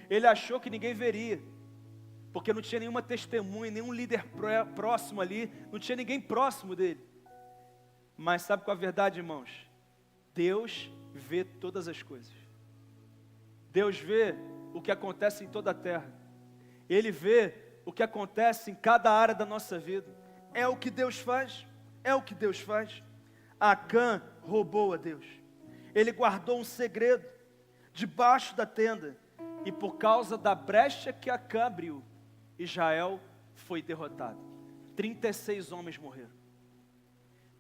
Ele achou que ninguém veria, porque não tinha nenhuma testemunha, nenhum líder próximo ali, não tinha ninguém próximo dele. Mas sabe qual é a verdade, irmãos? Deus vê todas as coisas. Deus vê o que acontece em toda a terra. Ele vê o que acontece em cada área da nossa vida. É o que Deus faz. É o que Deus faz. Acã roubou a Deus. Ele guardou um segredo debaixo da tenda. E por causa da brecha que Acã abriu, Israel foi derrotado. 36 homens morreram.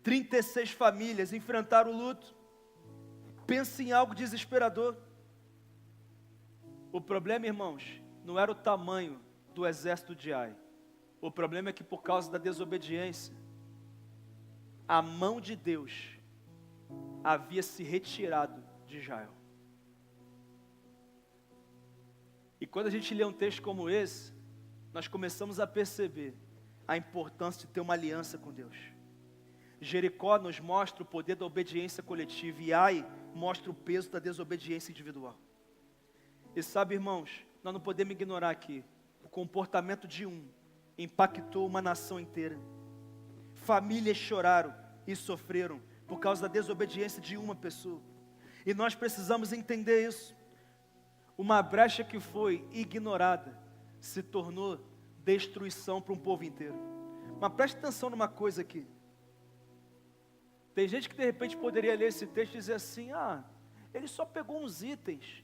36 famílias enfrentaram o luto. Pensa em algo desesperador. O problema, irmãos, não era o tamanho do exército de Ai. O problema é que por causa da desobediência, a mão de Deus havia se retirado de Israel. E quando a gente lê um texto como esse, nós começamos a perceber a importância de ter uma aliança com Deus. Jericó nos mostra o poder da obediência coletiva e Ai mostra o peso da desobediência individual. E sabe, irmãos, nós não podemos ignorar aqui, o comportamento de um impactou uma nação inteira. Famílias choraram e sofreram por causa da desobediência de uma pessoa. E nós precisamos entender isso. Uma brecha que foi ignorada se tornou destruição para um povo inteiro. Mas preste atenção numa coisa aqui. Tem gente que de repente poderia ler esse texto e dizer assim: ele só pegou uns itens.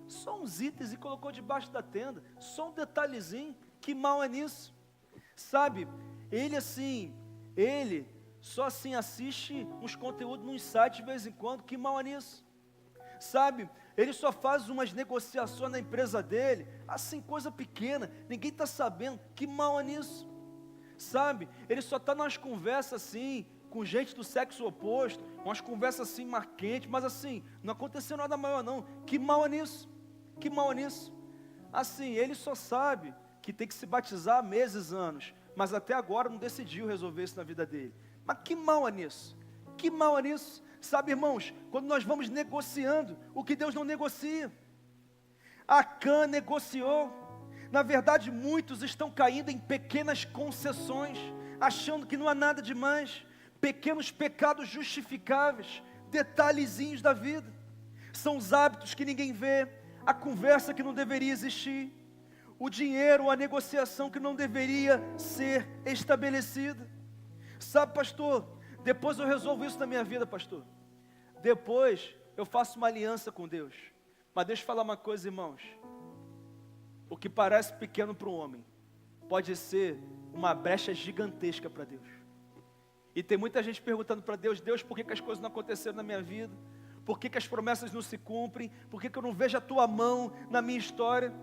Só uns itens e colocou debaixo da tenda. Só um detalhezinho. Que mal é nisso? Sabe, ele só assim assiste uns conteúdos nos sites de vez em quando. Que mal é nisso? Sabe, ele só faz umas negociações na empresa dele. Assim, coisa pequena. Ninguém está sabendo. Que mal é nisso? Sabe, ele só está nas conversas assim, com gente do sexo oposto. Umas conversas assim, marquentes. Mas assim, não aconteceu nada maior não. Que mal é nisso? Que mal é nisso? Assim, ele só sabe que tem que se batizar há meses, anos, mas até agora não decidiu resolver isso na vida dele. Mas que mal é nisso? Que mal é nisso? Sabe, irmãos, quando nós vamos negociando o que Deus não negocia. Acã negociou. Na verdade, muitos estão caindo em pequenas concessões, achando que não há nada demais, pequenos pecados justificáveis, detalhezinhos da vida. São os hábitos que ninguém vê, a conversa que não deveria existir, o dinheiro, a negociação que não deveria ser estabelecida. Sabe, pastor, depois eu resolvo isso na minha vida, pastor. Depois eu faço uma aliança com Deus. Mas deixa eu falar uma coisa, irmãos. O que parece pequeno para um homem pode ser uma brecha gigantesca para Deus. E tem muita gente perguntando para Deus: Deus, por que as coisas não aconteceram na minha vida? Por que as promessas não se cumprem? Por que eu não vejo a tua mão na minha história?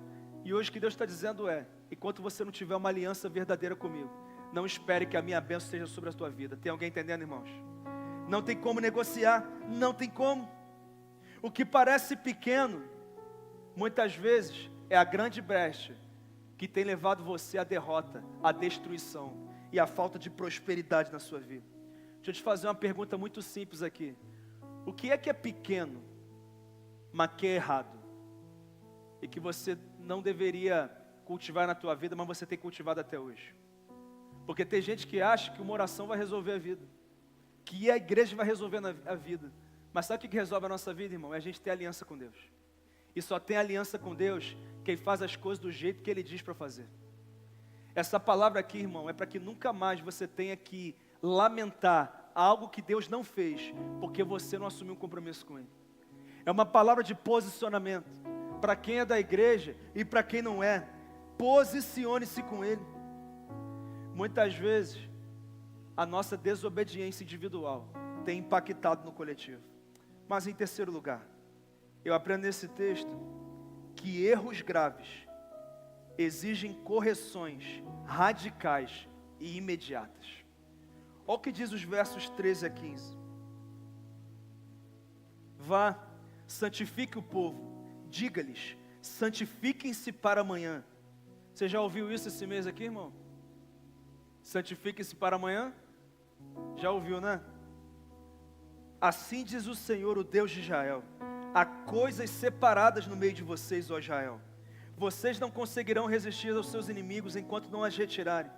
E hoje o que Deus está dizendo é, enquanto você não tiver uma aliança verdadeira comigo, não espere que a minha bênção esteja sobre a sua vida. Tem alguém entendendo, irmãos? Não tem como negociar, não tem como. O que parece pequeno, muitas vezes, é a grande brecha que tem levado você à derrota, à destruição e à falta de prosperidade na sua vida. Deixa eu te fazer uma pergunta muito simples aqui. O que é pequeno, mas que é errado? E que você não deveria cultivar na tua vida, mas você tem cultivado até hoje? Porque tem gente que acha que uma oração vai resolver a vida, que a igreja vai resolver a vida. Mas sabe o que resolve a nossa vida, irmão? É a gente ter aliança com Deus. E só tem aliança com Deus quem faz as coisas do jeito que Ele diz para fazer. Essa palavra aqui, irmão, é para que nunca mais você tenha que lamentar algo que Deus não fez, porque você não assumiu um compromisso com Ele. É uma palavra de posicionamento, para quem é da igreja e para quem não é. Posicione-se com Ele. Muitas vezes, a nossa desobediência individual tem impactado no coletivo. Mas em terceiro lugar, eu aprendo nesse texto que erros graves exigem correções radicais e imediatas. Olha o que diz os versos 13 a 15. Vá, santifique o povo, diga-lhes, santifiquem-se para amanhã. Você já ouviu isso esse mês aqui, irmão? Santifiquem-se para amanhã? Já ouviu, né? Assim diz o Senhor, o Deus de Israel: há coisas separadas no meio de vocês, ó Israel. Vocês não conseguirão resistir aos seus inimigos enquanto não as retirarem.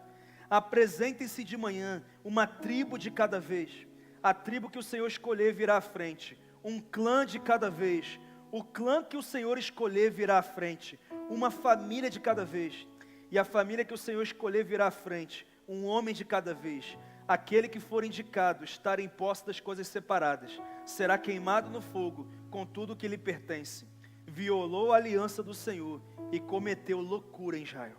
Apresentem-se de manhã, uma tribo de cada vez. A tribo que o Senhor escolher virá à frente. Um clã de cada vez. O clã que o Senhor escolher virá à frente. Uma família de cada vez. E a família que o Senhor escolher virá à frente. Um homem de cada vez. Aquele que for indicado estar em posse das coisas separadas será queimado no fogo com tudo o que lhe pertence. Violou a aliança do Senhor e cometeu loucura em Israel.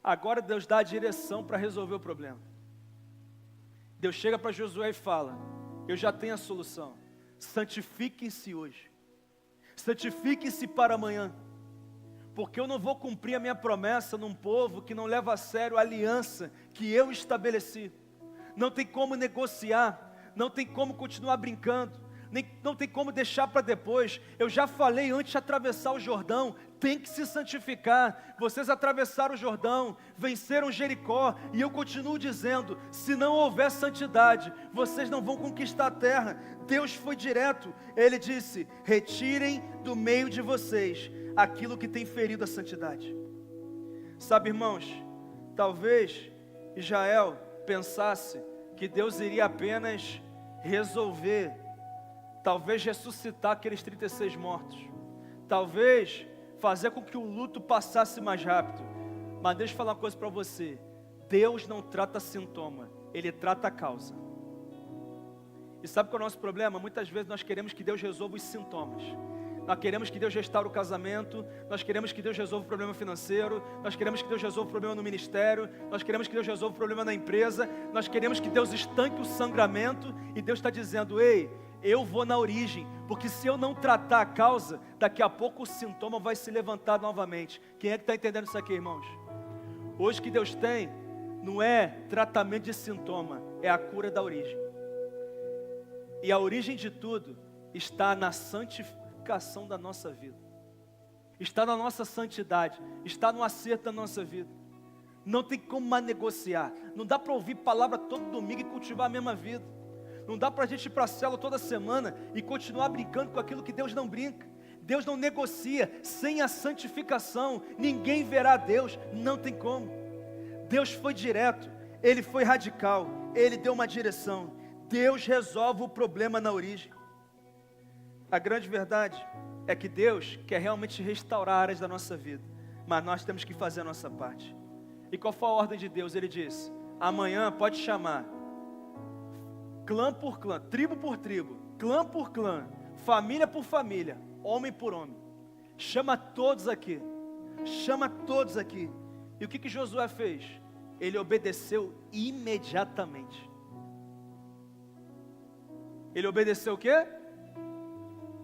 Agora Deus dá a direção para resolver o problema. Deus chega para Josué e fala: eu já tenho a solução. Santifiquem-se hoje. Santifiquem-se para amanhã. Porque eu não vou cumprir a minha promessa num povo que não leva a sério a aliança que eu estabeleci. Não tem como negociar, não tem como continuar brincando, não tem como deixar para depois. Eu já falei antes de atravessar o Jordão, tem que se santificar. Vocês atravessaram o Jordão, venceram Jericó, e eu continuo dizendo, se não houver santidade, vocês não vão conquistar a terra. Deus foi direto, Ele disse: retirem do meio de vocês aquilo que tem ferido a santidade. Sabe, irmãos, talvez Israel pensasse que Deus iria apenas resolver, talvez ressuscitar aqueles 36 mortos, talvez fazer com que o luto passasse mais rápido. Mas deixa eu falar uma coisa para você: Deus não trata sintoma, Ele trata a causa. E sabe qual é o nosso problema? Muitas vezes nós queremos que Deus resolva os sintomas. Nós queremos que Deus restaure o casamento, nós queremos que Deus resolva o problema financeiro, nós queremos que Deus resolva o problema no ministério, nós queremos que Deus resolva o problema na empresa, nós queremos que Deus estanque o sangramento, e Deus está dizendo: ei, eu vou na origem, porque se eu não tratar a causa, daqui a pouco o sintoma vai se levantar novamente. Quem é que está entendendo isso aqui, irmãos? Hoje o que Deus tem não é tratamento de sintoma, é a cura da origem. E a origem de tudo está na santificação da nossa vida, está na nossa santidade, está no acerto da nossa vida. Não tem como mais negociar, não dá para ouvir palavra todo domingo e cultivar a mesma vida. Não dá para a gente ir para a célula toda semana e continuar brincando com aquilo que Deus não brinca. Deus não negocia. Sem a santificação ninguém verá Deus, não tem como. Deus foi direto, Ele foi radical, Ele deu uma direção. Deus resolve o problema na origem. A grande verdade é que Deus quer realmente restaurar áreas da nossa vida, mas nós temos que fazer a nossa parte. E qual foi a ordem de Deus? Ele disse: amanhã pode chamar clã por clã, tribo por tribo, clã por clã, família por família, homem por homem. Chama todos aqui, chama todos aqui. E o que Josué fez? Ele obedeceu imediatamente. Ele obedeceu o quê?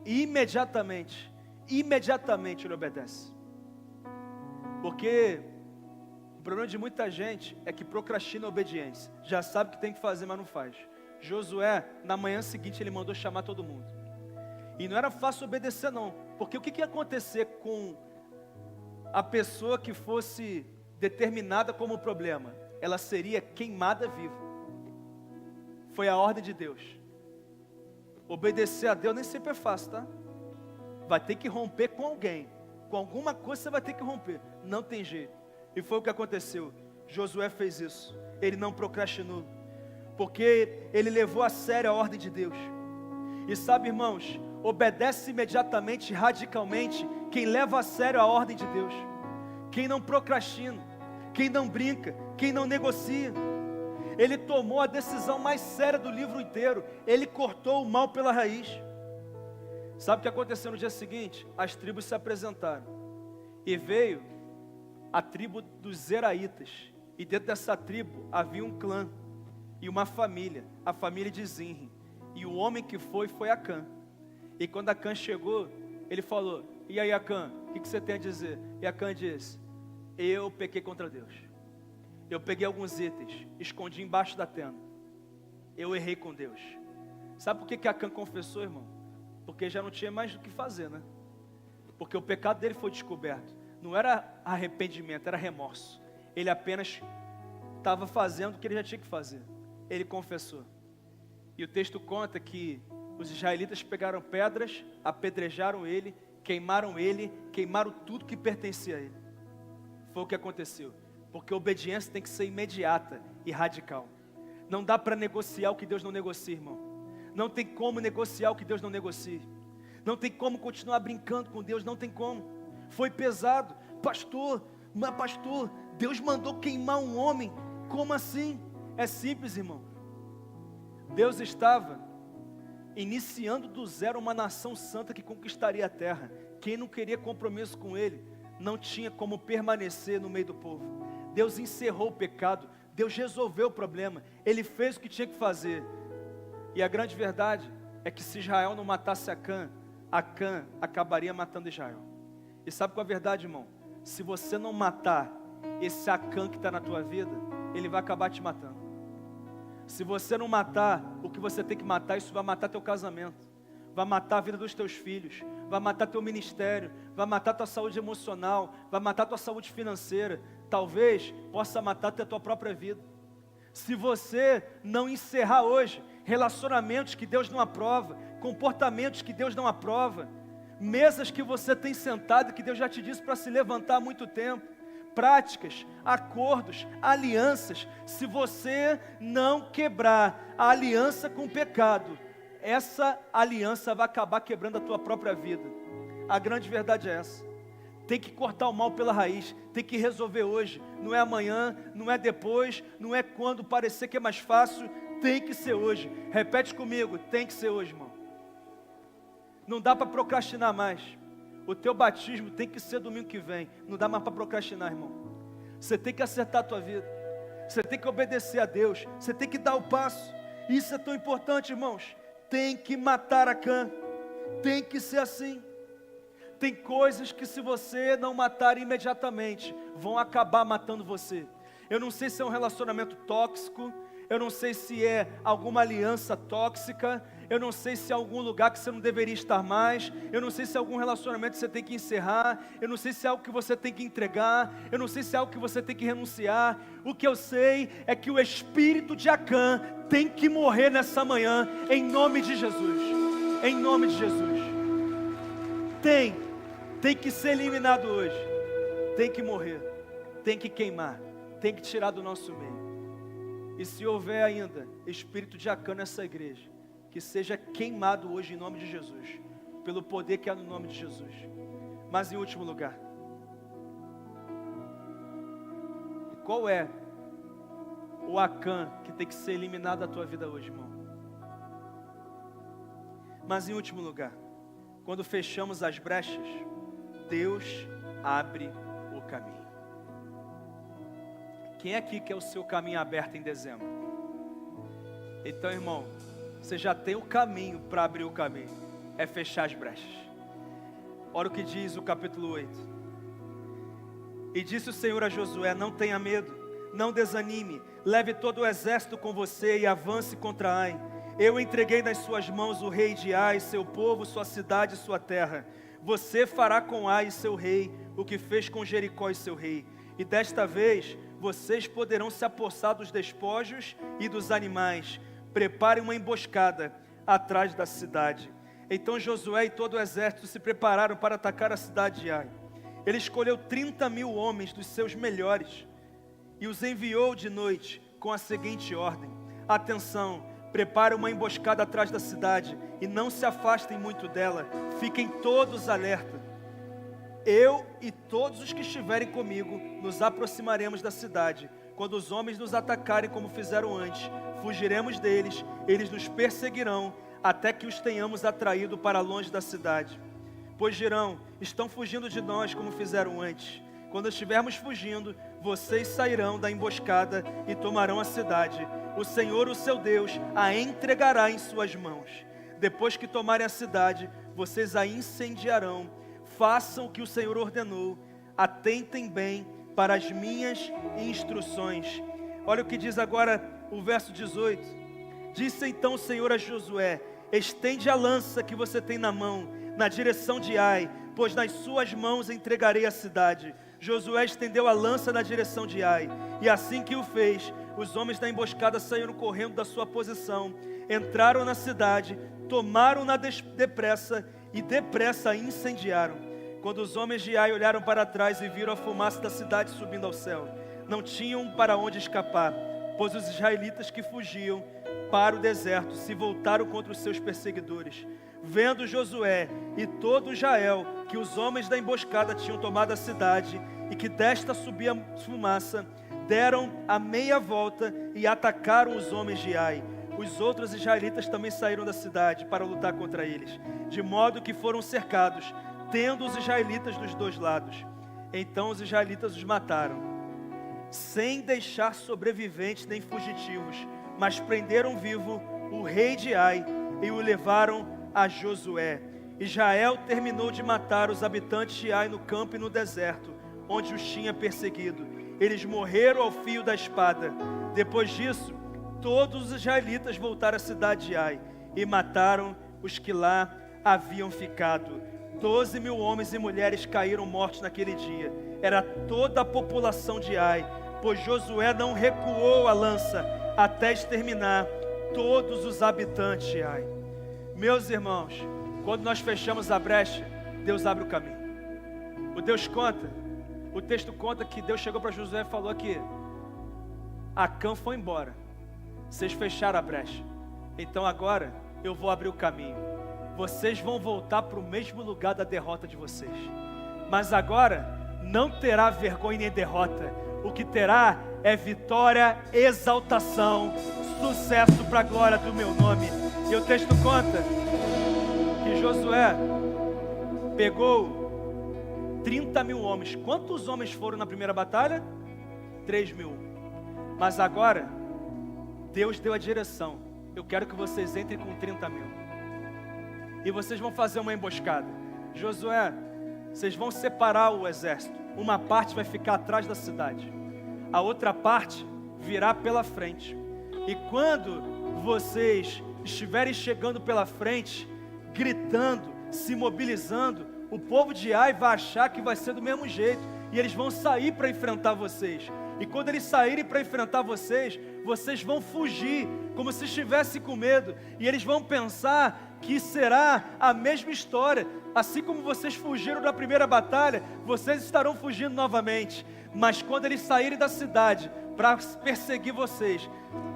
Imediatamente. Imediatamente ele obedece. Porque o problema de muita gente é que procrastina a obediência. Já sabe o que tem que fazer, mas não faz. Josué, na manhã seguinte, ele mandou chamar todo mundo. E não era fácil obedecer não. Porque o que ia acontecer com a pessoa que fosse determinada como problema? Ela seria queimada viva. Foi a ordem de Deus. Obedecer a Deus nem sempre é fácil, tá? Vai ter que romper com alguém. Com alguma coisa você vai ter que romper. Não tem jeito. E foi o que aconteceu. Josué fez isso. Ele não procrastinou. Porque ele levou a sério a ordem de Deus. E sabe, irmãos, obedece imediatamente, radicalmente, quem leva a sério a ordem de Deus. Quem não procrastina, quem não brinca, quem não negocia. Ele tomou a decisão mais séria do livro inteiro. Ele cortou o mal pela raiz. Sabe o que aconteceu no dia seguinte? As tribos se apresentaram. E veio a tribo dos Zeraitas. E dentro dessa tribo havia um clã e uma família, a família de Zinri. E o homem que foi Acã. E quando Acã chegou, ele falou: e aí, Acã, o que você tem a dizer? E Acã disse: eu pequei contra Deus. Eu peguei alguns itens, escondi embaixo da tenda. Eu errei com Deus. Sabe por que Acã confessou, irmão? Porque já não tinha mais o que fazer, né? Porque o pecado dele foi descoberto. Não era arrependimento, era remorso. Ele apenas estava fazendo o que ele já tinha que fazer. Ele confessou. E o texto conta que os israelitas pegaram pedras, apedrejaram ele, queimaram tudo que pertencia a ele. Foi o que aconteceu. Porque a obediência tem que ser imediata e radical. Não dá para negociar o que Deus não negocia, irmão. Não tem como negociar o que Deus não negocia. Não tem como continuar brincando com Deus, não tem como. Foi pesado. Pastor, Deus mandou queimar um homem. Como assim? É simples, irmão. Deus estava iniciando do zero uma nação santa que conquistaria a terra. Quem não queria compromisso com Ele, não tinha como permanecer no meio do povo. Deus encerrou o pecado, Deus resolveu o problema, Ele fez o que tinha que fazer. E a grande verdade é que se Israel não matasse Acã, Acã acabaria matando Israel. E sabe qual é a verdade, irmão? Se você não matar esse Acã que está na tua vida, ele vai acabar te matando. Se você não matar o que você tem que matar, isso vai matar teu casamento, vai matar a vida dos teus filhos, vai matar teu ministério, vai matar tua saúde emocional, vai matar tua saúde financeira, talvez possa matar até a tua própria vida. Se você não encerrar hoje relacionamentos que Deus não aprova, comportamentos que Deus não aprova, mesas que você tem sentado que Deus já te disse para se levantar há muito tempo, práticas, acordos, alianças, se você não quebrar a aliança com o pecado, essa aliança vai acabar quebrando a tua própria vida. A grande verdade é essa. Tem que cortar o mal pela raiz, tem que resolver hoje, não é amanhã, não é depois, não é quando parecer que é mais fácil, tem que ser hoje. Repete comigo, tem que ser hoje, irmão. Não dá para procrastinar mais. O teu batismo tem que ser domingo que vem, não dá mais para procrastinar, irmão. Você tem que acertar a tua vida, você tem que obedecer a Deus, você tem que dar o passo. Isso é tão importante, irmãos. Tem que matar Acã, tem que ser assim. Tem coisas que se você não matar imediatamente, vão acabar matando você. Eu não sei se é um relacionamento tóxico, eu não sei se é alguma aliança tóxica, eu não sei se é algum lugar que você não deveria estar mais, eu não sei se é algum relacionamento que você tem que encerrar, eu não sei se é algo que você tem que entregar, eu não sei se é algo que você tem que renunciar. O que eu sei é que o espírito de Acã tem que morrer nessa manhã, em nome de Jesus, em nome de Jesus. Tem que ser eliminado hoje, tem que morrer, tem que queimar, tem que tirar do nosso meio. E se houver ainda espírito de Acã nessa igreja, que seja queimado hoje em nome de Jesus, pelo poder que há no nome de Jesus. Mas em último lugar, qual é o Acã que tem que ser eliminado da tua vida hoje, irmão? Mas em último lugar, quando fechamos as brechas, Deus abre o caminho. Quem aqui quer o seu caminho aberto em dezembro? Então, irmão, você já tem o caminho para abrir o caminho. É fechar as brechas. Olha o que diz o capítulo 8. E disse o Senhor a Josué: não tenha medo, não desanime, leve todo o exército com você e avance contra Ai. Eu entreguei nas suas mãos o rei de Ai, seu povo, sua cidade e sua terra. Você fará com Ai, seu rei, o que fez com Jericó e seu rei. E desta vez, vocês poderão se apossar dos despojos e dos animais. Preparem uma emboscada atrás da cidade. Então Josué e todo o exército se prepararam para atacar a cidade de Ai. Ele escolheu 30.000 homens dos seus melhores e os enviou de noite com a seguinte ordem: atenção, preparem uma emboscada atrás da cidade e não se afastem muito dela, fiquem todos alerta. Eu e todos os que estiverem comigo nos aproximaremos da cidade. Quando os homens nos atacarem como fizeram antes, fugiremos deles, eles nos perseguirão até que os tenhamos atraído para longe da cidade. Pois dirão: estão fugindo de nós como fizeram antes. Quando estivermos fugindo, vocês sairão da emboscada e tomarão a cidade. O Senhor, o seu Deus, a entregará em suas mãos. Depois que tomarem a cidade, vocês a incendiarão. Façam o que o Senhor ordenou. Atentem bem para as minhas instruções. Olha o que diz agora o verso 18. Disse então o Senhor a Josué: estende a lança que você tem na mão, na direção de Ai, pois nas suas mãos entregarei a cidade. Josué estendeu a lança na direção de Ai, e assim que o fez, os homens da emboscada saíram correndo da sua posição, entraram na cidade, tomaram-na depressa e depressa a incendiaram. Quando os homens de Ai olharam para trás e viram a fumaça da cidade subindo ao céu, não tinham para onde escapar, pois os israelitas que fugiam para o deserto se voltaram contra os seus perseguidores. Vendo Josué e todo Israel que os homens da emboscada tinham tomado a cidade e que desta subia fumaça, deram a meia volta e atacaram os homens de Ai. Os outros israelitas também saíram da cidade para lutar contra eles, de modo que foram cercados, tendo os israelitas dos dois lados. Então os israelitas os mataram, sem deixar sobreviventes nem fugitivos, mas prenderam vivo o rei de Ai e o levaram a Josué. Israel terminou de matar os habitantes de Ai no campo e no deserto, onde os tinha perseguido. Eles morreram ao fio da espada. Depois disso, todos os israelitas voltaram à cidade de Ai e mataram os que lá haviam ficado. 12.000 homens e mulheres caíram mortos naquele dia. Era toda a população de Ai, pois Josué não recuou a lança até exterminar todos os habitantes de Ai. Meus irmãos, quando nós fechamos a brecha, Deus abre o caminho. O texto conta que Deus chegou para Josué e falou que Acã foi embora, vocês fecharam a brecha, então agora eu vou abrir o caminho. Vocês vão voltar para o mesmo lugar da derrota de vocês, mas agora não terá vergonha nem derrota. O que terá é vitória, exaltação, sucesso para a glória do meu nome. E o texto conta que Josué pegou 30.000 homens. Quantos homens foram na primeira batalha? 3.000. Mas agora, Deus deu a direção. Eu quero que vocês entrem com 30.000. E vocês vão fazer uma emboscada. Josué, vocês vão separar o exército. Uma parte vai ficar atrás da cidade, a outra parte virá pela frente. E quando vocês estiverem chegando pela frente, gritando, se mobilizando, o povo de Ai vai achar que vai ser do mesmo jeito, e eles vão sair para enfrentar vocês. E quando eles saírem para enfrentar vocês, vocês vão fugir, como se estivessem com medo, e eles vão pensar que será a mesma história. Assim como vocês fugiram da primeira batalha, vocês estarão fugindo novamente. Mas quando eles saírem da cidade para perseguir vocês,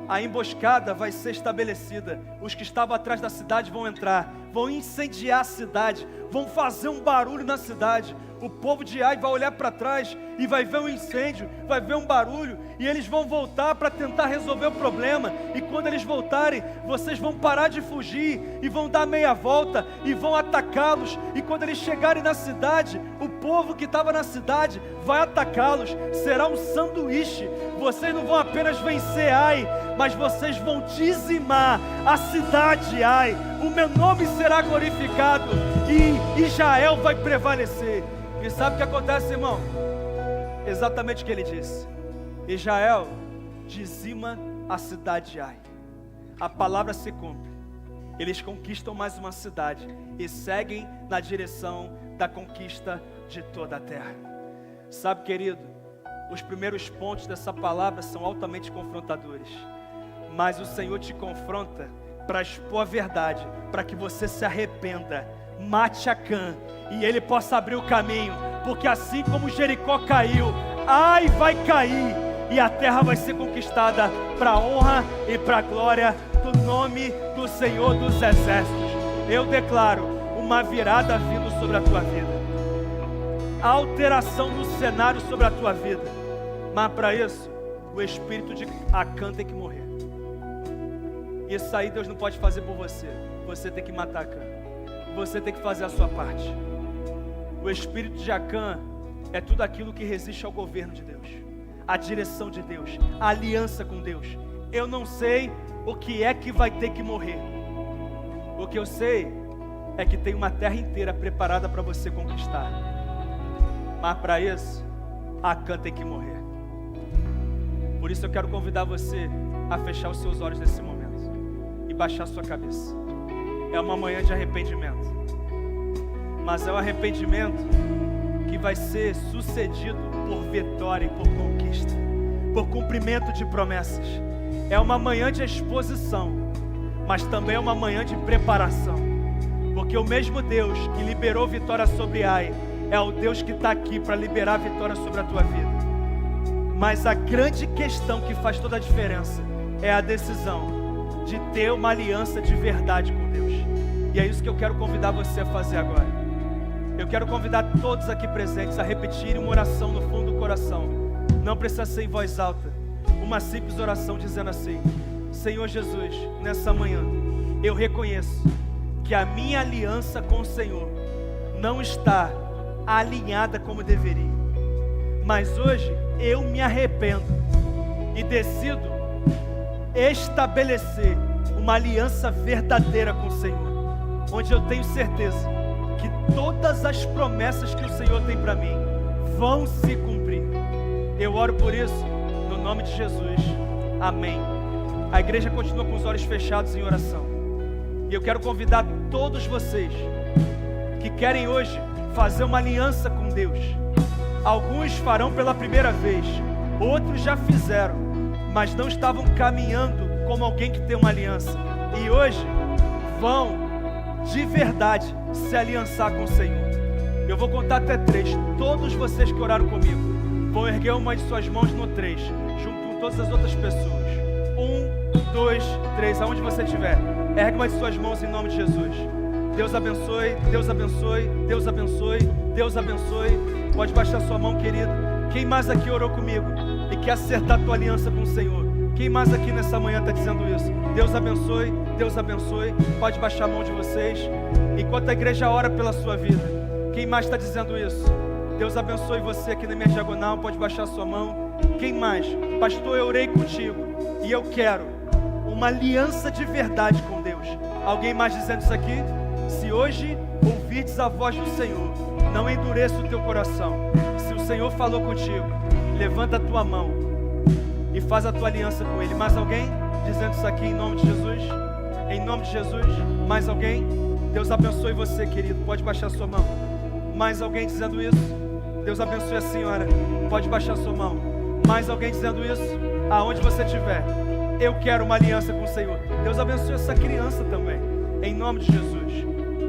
a emboscada vai ser estabelecida. Os que estavam atrás da cidade vão entrar, vão incendiar a cidade, vão fazer um barulho na cidade. O povo de Ai vai olhar para trás e vai ver um incêndio, vai ver um barulho, e eles vão voltar para tentar resolver o problema. E quando eles voltarem, vocês vão parar de fugir e vão dar meia volta e vão atacá-los. E quando eles chegarem na cidade, o povo que estava na cidade vai atacá-los. Será um sanduíche. Vocês não vão apenas vencer Ai, mas vocês vão dizimar a cidade de Ai. O meu nome será glorificado e Israel vai prevalecer. E sabe o que acontece, irmão? exatamente o que ele disse. Israel dizima a cidade de Ai. A palavra se cumpre. Eles conquistam mais uma cidade e seguem na direção da conquista de toda a terra. Sabe, querido, os primeiros pontos dessa palavra são altamente confrontadores, mas o Senhor te confronta para expor a verdade, para que você se arrependa, mate Acã e ele possa abrir o caminho, porque assim como Jericó caiu, Ai vai cair e a terra vai ser conquistada para a honra e para a glória do nome do Senhor dos Exércitos. Eu declaro uma virada vindo sobre a tua vida, a alteração do cenário sobre a tua vida, mas para isso o espírito de Acã tem que morrer. Isso aí Deus não pode fazer por você. Você tem que matar Acã. Você tem que fazer a sua parte. O espírito de Acã é tudo aquilo que resiste ao governo de Deus, à direção de Deus, à aliança com Deus. Eu não sei o que é que vai ter que morrer. O que eu sei é que tem uma terra inteira preparada para você conquistar. Mas para isso, Acã tem que morrer. Por isso eu quero convidar você a fechar os seus olhos nesse momento e baixar sua cabeça. É uma manhã de arrependimento, mas é um arrependimento que vai ser sucedido por vitória e por conquista, por cumprimento de promessas. É uma manhã de exposição, mas também é uma manhã de preparação, porque o mesmo Deus que liberou vitória sobre Ai é o Deus que está aqui para liberar vitória sobre a tua vida. Mas a grande questão que faz toda a diferença é a decisão de ter uma aliança de verdade com Deus. E é isso que eu quero convidar você a fazer agora. Eu quero convidar todos aqui presentes a repetirem uma oração no fundo do coração. Não precisa ser em voz alta. Uma simples oração dizendo assim: Senhor Jesus, nessa manhã eu reconheço que a minha aliança com o Senhor não está alinhada como deveria. Mas hoje eu me arrependo e decido estabelecer uma aliança verdadeira com o Senhor, onde eu tenho certeza que todas as promessas que o Senhor tem para mim vão se cumprir. Eu oro por isso no nome de Jesus, amém. A igreja continua com os olhos fechados em oração, e eu quero convidar todos vocês que querem hoje fazer uma aliança com Deus. Alguns farão pela primeira vez, outros já fizeram, mas não estavam caminhando como alguém que tem uma aliança, e hoje vão de verdade se aliançar com o Senhor. Eu vou contar até 3. Todos vocês que oraram comigo vão erguer uma de suas mãos no 3, junto com todas as outras pessoas. 1, 2, 3, aonde você estiver, ergue uma de suas mãos em nome de Jesus. Deus abençoe, Deus abençoe, Deus abençoe, Deus abençoe. Pode baixar sua mão, querido. Quem mais aqui orou comigo e quer acertar a tua aliança com o Senhor? Quem mais aqui nessa manhã está dizendo isso? Deus abençoe, Deus abençoe. Pode baixar a mão de vocês, enquanto a igreja ora pela sua vida. Quem mais está dizendo isso? Deus abençoe você aqui na minha diagonal. Pode baixar a sua mão. Quem mais? Pastor, eu orei contigo e eu quero uma aliança de verdade com Deus. Alguém mais dizendo isso aqui? Se hoje ouvirdes a voz do Senhor, não endureça o teu coração. Se o Senhor falou contigo, levanta a tua mão e faz a tua aliança com Ele. Mais alguém dizendo isso aqui em nome de Jesus? Em nome de Jesus. Mais alguém? Deus abençoe você, querido. Pode baixar sua mão. Mais alguém dizendo isso? Deus abençoe a senhora. Pode baixar sua mão. Mais alguém dizendo isso? Aonde você estiver, eu quero uma aliança com o Senhor. Deus abençoe essa criança também, em nome de Jesus.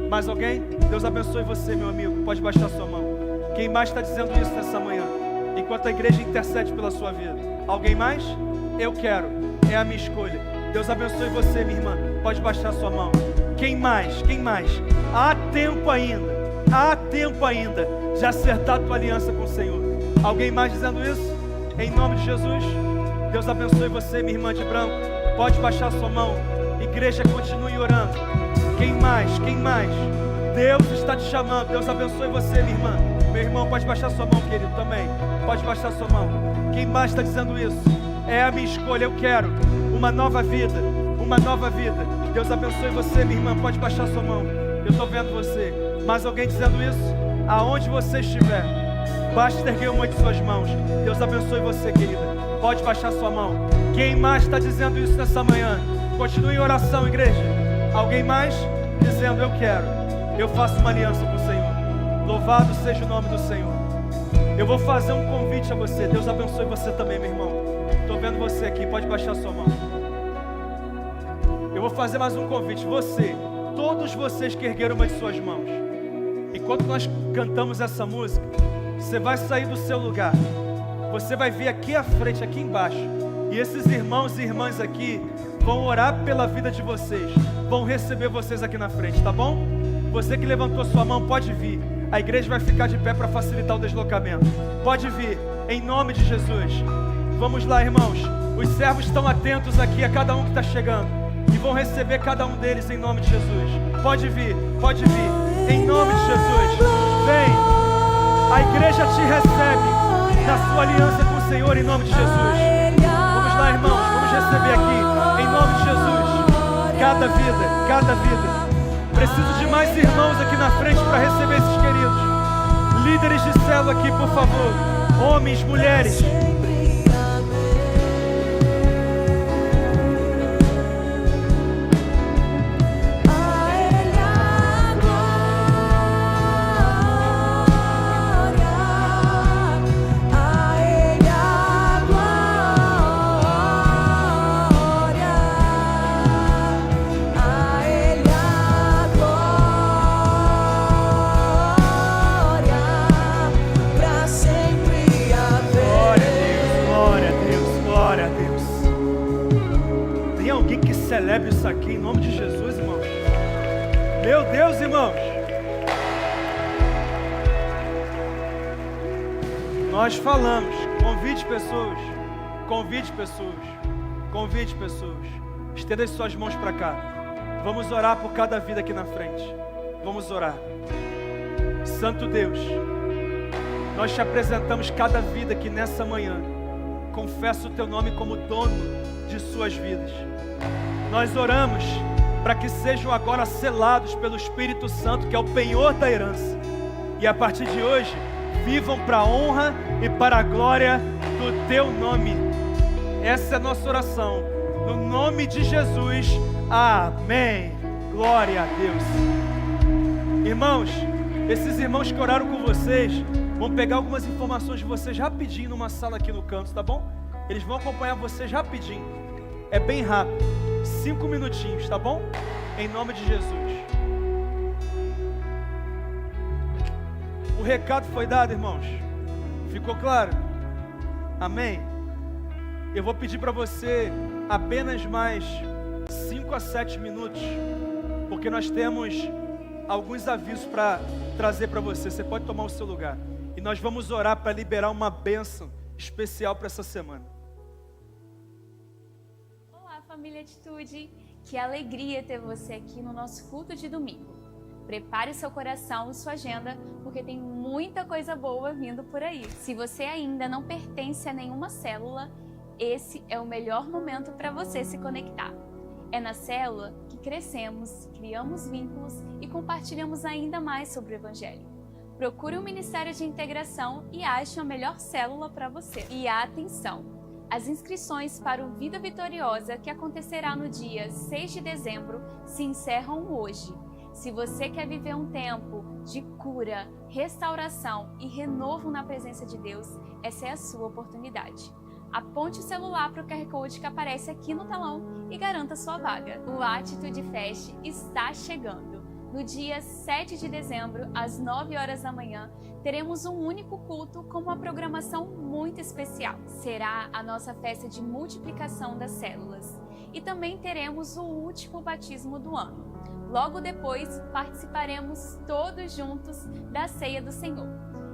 Mais alguém? Deus abençoe você, meu amigo. Pode baixar sua mão. Quem mais está dizendo isso nessa manhã, enquanto a igreja intercede pela sua vida? Alguém mais? Eu quero. É a minha escolha. Deus abençoe você, minha irmã. Pode baixar sua mão. Quem mais? Quem mais? Há tempo ainda. Há tempo ainda de acertar a tua aliança com o Senhor. Alguém mais dizendo isso? Em nome de Jesus. Deus abençoe você, minha irmã de branco. Pode baixar sua mão. Igreja, continue orando. Quem mais? Quem mais? Deus está te chamando. Deus abençoe você, minha irmã. Meu irmão, pode baixar sua mão, querido, também. Pode baixar sua mão. Quem mais está dizendo isso? É a minha escolha. Eu quero uma nova vida. Uma nova vida. Deus abençoe você, minha irmã. Pode baixar sua mão. Eu estou vendo você. Mais alguém dizendo isso? Aonde você estiver, Basta erguer uma de suas mãos. Deus abençoe você, querida. Pode baixar sua mão. Quem mais está dizendo isso nessa manhã? Continue em oração, igreja. Alguém mais dizendo: eu quero. Eu faço uma aliança com o Senhor. Louvado seja o nome do Senhor. Eu vou fazer um convite a você. Deus abençoe você também, meu irmão. Estou vendo você aqui. Pode baixar sua mão. Eu vou fazer mais um convite. Você, todos vocês que ergueram uma de suas mãos, enquanto nós cantamos essa música, você vai sair do seu lugar. Você vai vir aqui à frente, aqui embaixo. E esses irmãos e irmãs aqui vão orar pela vida de vocês. Vão receber vocês aqui na frente, tá bom? Você que levantou sua mão, pode vir. A igreja vai ficar de pé para facilitar o deslocamento. Pode vir, em nome de Jesus. Vamos lá, irmãos. Os servos estão atentos aqui a cada um que está chegando. E vão receber cada um deles em nome de Jesus. Pode vir, em nome de Jesus. Vem, a igreja te recebe na sua aliança com o Senhor em nome de Jesus. Vamos lá, irmãos, vamos receber aqui em nome de Jesus. Cada vida. Preciso de mais irmãos aqui na frente para receber esses queridos. Líderes de célula aqui, por favor. Homens, mulheres. Celebre isso aqui em nome de Jesus, irmãos. Meu Deus, irmãos. Nós falamos, convide pessoas. Estenda as suas mãos para cá. Vamos orar por cada vida aqui na frente. Vamos orar. Santo Deus, nós te apresentamos cada vida aqui nessa manhã. Confessa o teu nome como dono de suas vidas. Nós oramos para que sejam agora selados pelo Espírito Santo, que é o penhor da herança. E a partir de hoje, vivam para a honra e para a glória do teu nome. Essa é a nossa oração. No nome de Jesus, amém. Glória a Deus. Irmãos, esses irmãos que oraram com vocês, vão pegar algumas informações de vocês rapidinho numa sala aqui no canto, tá bom? Eles vão acompanhar vocês rapidinho. É bem rápido. 5 minutinhos, tá bom? Em nome de Jesus. O recado foi dado, irmãos? Ficou claro? Amém? Eu vou pedir para você apenas mais 5 a 7 minutos, porque nós temos alguns avisos para trazer para você. Você pode tomar o seu lugar. E nós vamos orar para liberar uma bênção especial para essa semana. Família Atitude, que alegria ter você aqui no nosso culto de domingo. Prepare o seu coração e sua agenda, porque tem muita coisa boa vindo por aí. Se você ainda não pertence a nenhuma célula, esse é o melhor momento para você se conectar. É na célula que crescemos, criamos vínculos e compartilhamos ainda mais sobre o Evangelho. Procure um ministério de integração e ache a melhor célula para você. E atenção! As inscrições para o Vida Vitoriosa, que acontecerá no dia 6 de dezembro, se encerram hoje. Se você quer viver um tempo de cura, restauração e renovo na presença de Deus, essa é a sua oportunidade. Aponte o celular para o QR Code que aparece aqui no telão e garanta sua vaga. O Atitude Fest está chegando. No dia 7 de dezembro, às 9 horas da manhã, teremos um único culto com uma programação muito especial. Será a nossa festa de multiplicação das células. E também teremos o último batismo do ano. Logo depois, participaremos todos juntos da Ceia do Senhor.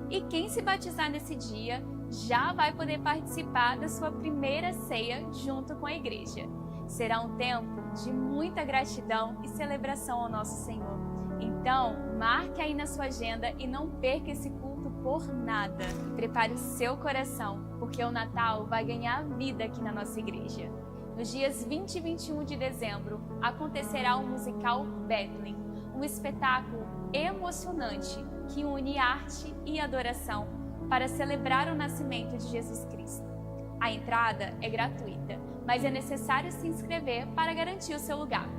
E quem se batizar nesse dia, já vai poder participar da sua primeira ceia junto com a igreja. Será um tempo de muita gratidão e celebração ao nosso Senhor. Então, marque aí na sua agenda e não perca esse culto por nada. Prepare o seu coração, porque o Natal vai ganhar vida aqui na nossa igreja. Nos dias 20 e 21 de dezembro, acontecerá o musical Bethlehem, um espetáculo emocionante que une arte e adoração para celebrar o nascimento de Jesus Cristo. A entrada é gratuita, mas é necessário se inscrever para garantir o seu lugar.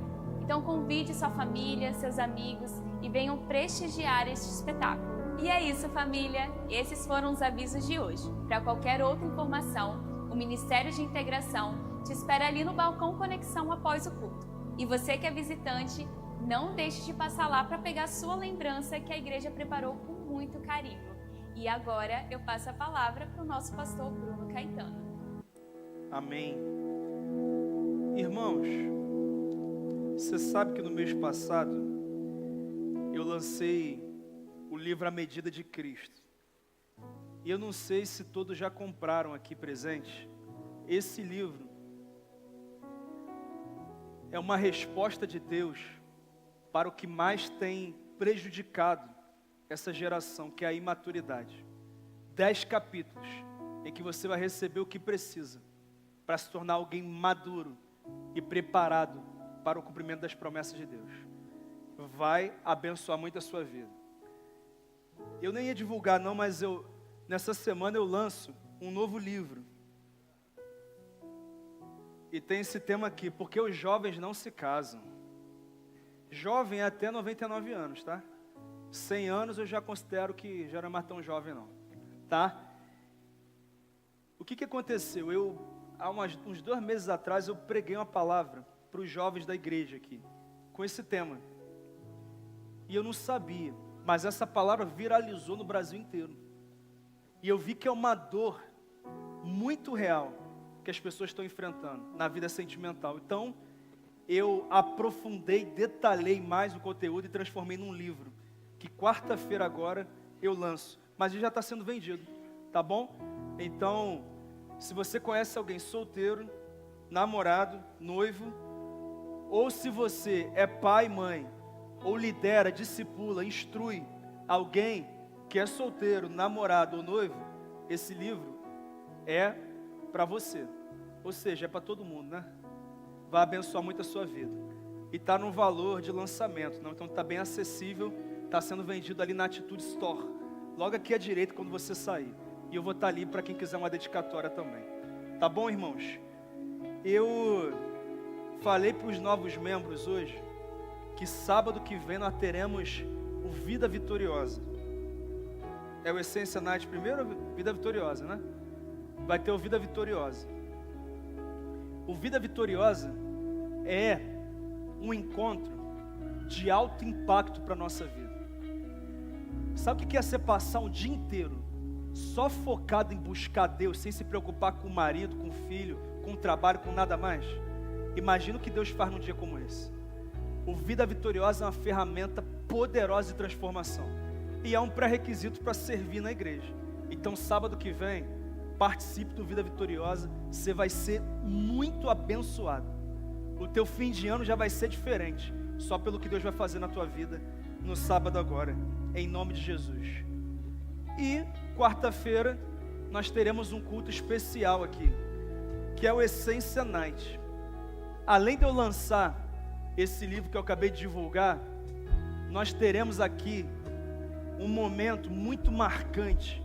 Então convide sua família, seus amigos e venham prestigiar este espetáculo. E é isso, família! Esses foram os avisos de hoje. Para qualquer outra informação, o Ministério de Integração te espera ali no balcão Conexão após o culto. E você que é visitante, não deixe de passar lá para pegar sua lembrança que a igreja preparou com muito carinho. E agora eu passo a palavra para o nosso pastor Bruno Caetano. Amém. Irmãos, você sabe que no mês passado eu lancei o livro A Medida de Cristo. E eu não sei se todos já compraram aqui presente. Esse livro é uma resposta de Deus para o que mais tem prejudicado essa geração, que é a imaturidade. 10 capítulos em que você vai receber o que precisa para se tornar alguém maduro e preparado para o cumprimento das promessas de Deus. Vai abençoar muito a sua vida. Eu nem ia divulgar não, mas nessa semana eu lanço um novo livro. E tem esse tema aqui, porque os jovens não se casam. Jovem é até 99 anos, tá? 100 anos eu já considero que já não é mais tão jovem não, tá? O que aconteceu? Há uns 2 meses atrás eu preguei uma palavra para os jovens da igreja aqui, com esse tema. E eu não sabia, mas essa palavra viralizou no Brasil inteiro. E eu vi que é uma dor muito real que as pessoas estão enfrentando na vida sentimental. Então, eu aprofundei, detalhei mais o conteúdo e transformei num livro, que quarta-feira agora eu lanço. Mas ele já está sendo vendido, tá bom? Então, se você conhece alguém solteiro, namorado, noivo, ou se você é pai, mãe, ou lidera, discipula, instrui alguém que é solteiro, namorado ou noivo, esse livro é para você. Ou seja, é para todo mundo, né? Vai abençoar muito a sua vida. E está no valor de lançamento, não? Então está bem acessível, está sendo vendido ali na Atitude Store, logo aqui à direita quando você sair. E eu vou estar ali para quem quiser uma dedicatória também. Tá bom, irmãos? Eu falei para os novos membros hoje que sábado que vem nós teremos o Vida Vitoriosa. É o Essência Night primeiro, Vida Vitoriosa, né? Vai ter o Vida Vitoriosa. O Vida Vitoriosa é um encontro de alto impacto para a nossa vida. Sabe o que é você passar um dia inteiro só focado em buscar Deus, sem se preocupar com o marido, com o filho, com o trabalho, com nada mais? Imagina o que Deus faz num dia como esse. O Vida Vitoriosa é uma ferramenta poderosa de transformação. E é um pré-requisito para servir na igreja. Então sábado que vem, participe do Vida Vitoriosa, você vai ser muito abençoado. O teu fim de ano já vai ser diferente, só pelo que Deus vai fazer na tua vida no sábado agora, em nome de Jesus. E quarta-feira nós teremos um culto especial aqui, que é o Essência Night. Além de eu lançar esse livro que eu acabei de divulgar, nós teremos aqui um momento muito marcante,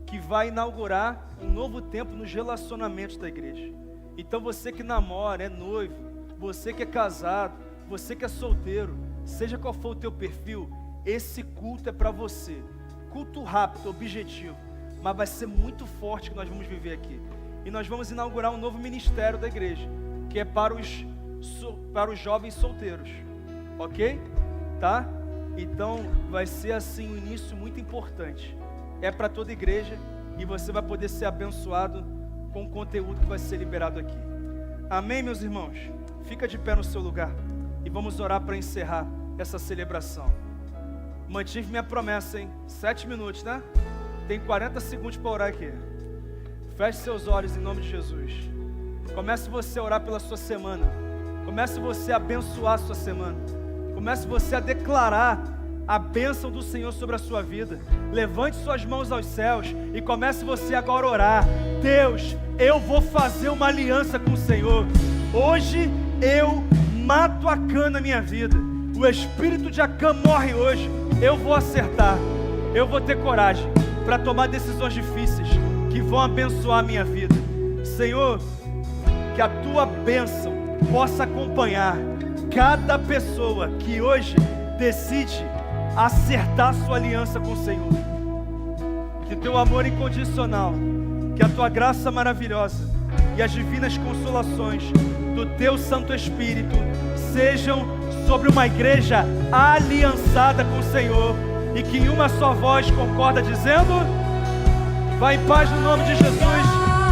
que vai inaugurar um novo tempo nos relacionamentos da igreja. Então você que namora, é noivo, você que é casado, você que é solteiro, seja qual for o teu perfil, esse culto é para você. Culto rápido, objetivo, mas vai ser muito forte que nós vamos viver aqui. E nós vamos inaugurar um novo ministério da igreja, que é para os jovens solteiros, ok? Tá? Então vai ser assim um início muito importante. É para toda a igreja e você vai poder ser abençoado com o conteúdo que vai ser liberado aqui. Amém, meus irmãos? Fica de pé no seu lugar e vamos orar para encerrar essa celebração. Mantive minha promessa, hein? 7 minutos, né? Tem 40 segundos para orar aqui. Feche seus olhos em nome de Jesus. Comece você a orar pela sua semana. Comece você a abençoar a sua semana. Comece você a declarar a bênção do Senhor sobre a sua vida. Levante suas mãos aos céus e comece você agora a orar. Deus, eu vou fazer uma aliança com o Senhor. Hoje eu mato Acã na minha vida. O espírito de Acã morre hoje. Eu vou acertar. Eu vou ter coragem. para tomar decisões difíceis que vão abençoar a minha vida. Senhor, que a tua bênção possa acompanhar cada pessoa que hoje decide acertar sua aliança com o Senhor. Que teu amor incondicional, que a tua graça maravilhosa e as divinas consolações do teu Santo Espírito sejam sobre uma igreja aliançada com o Senhor e que em uma só voz concorda dizendo: vai em paz no nome de Jesus.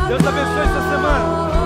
Deus abençoe essa semana.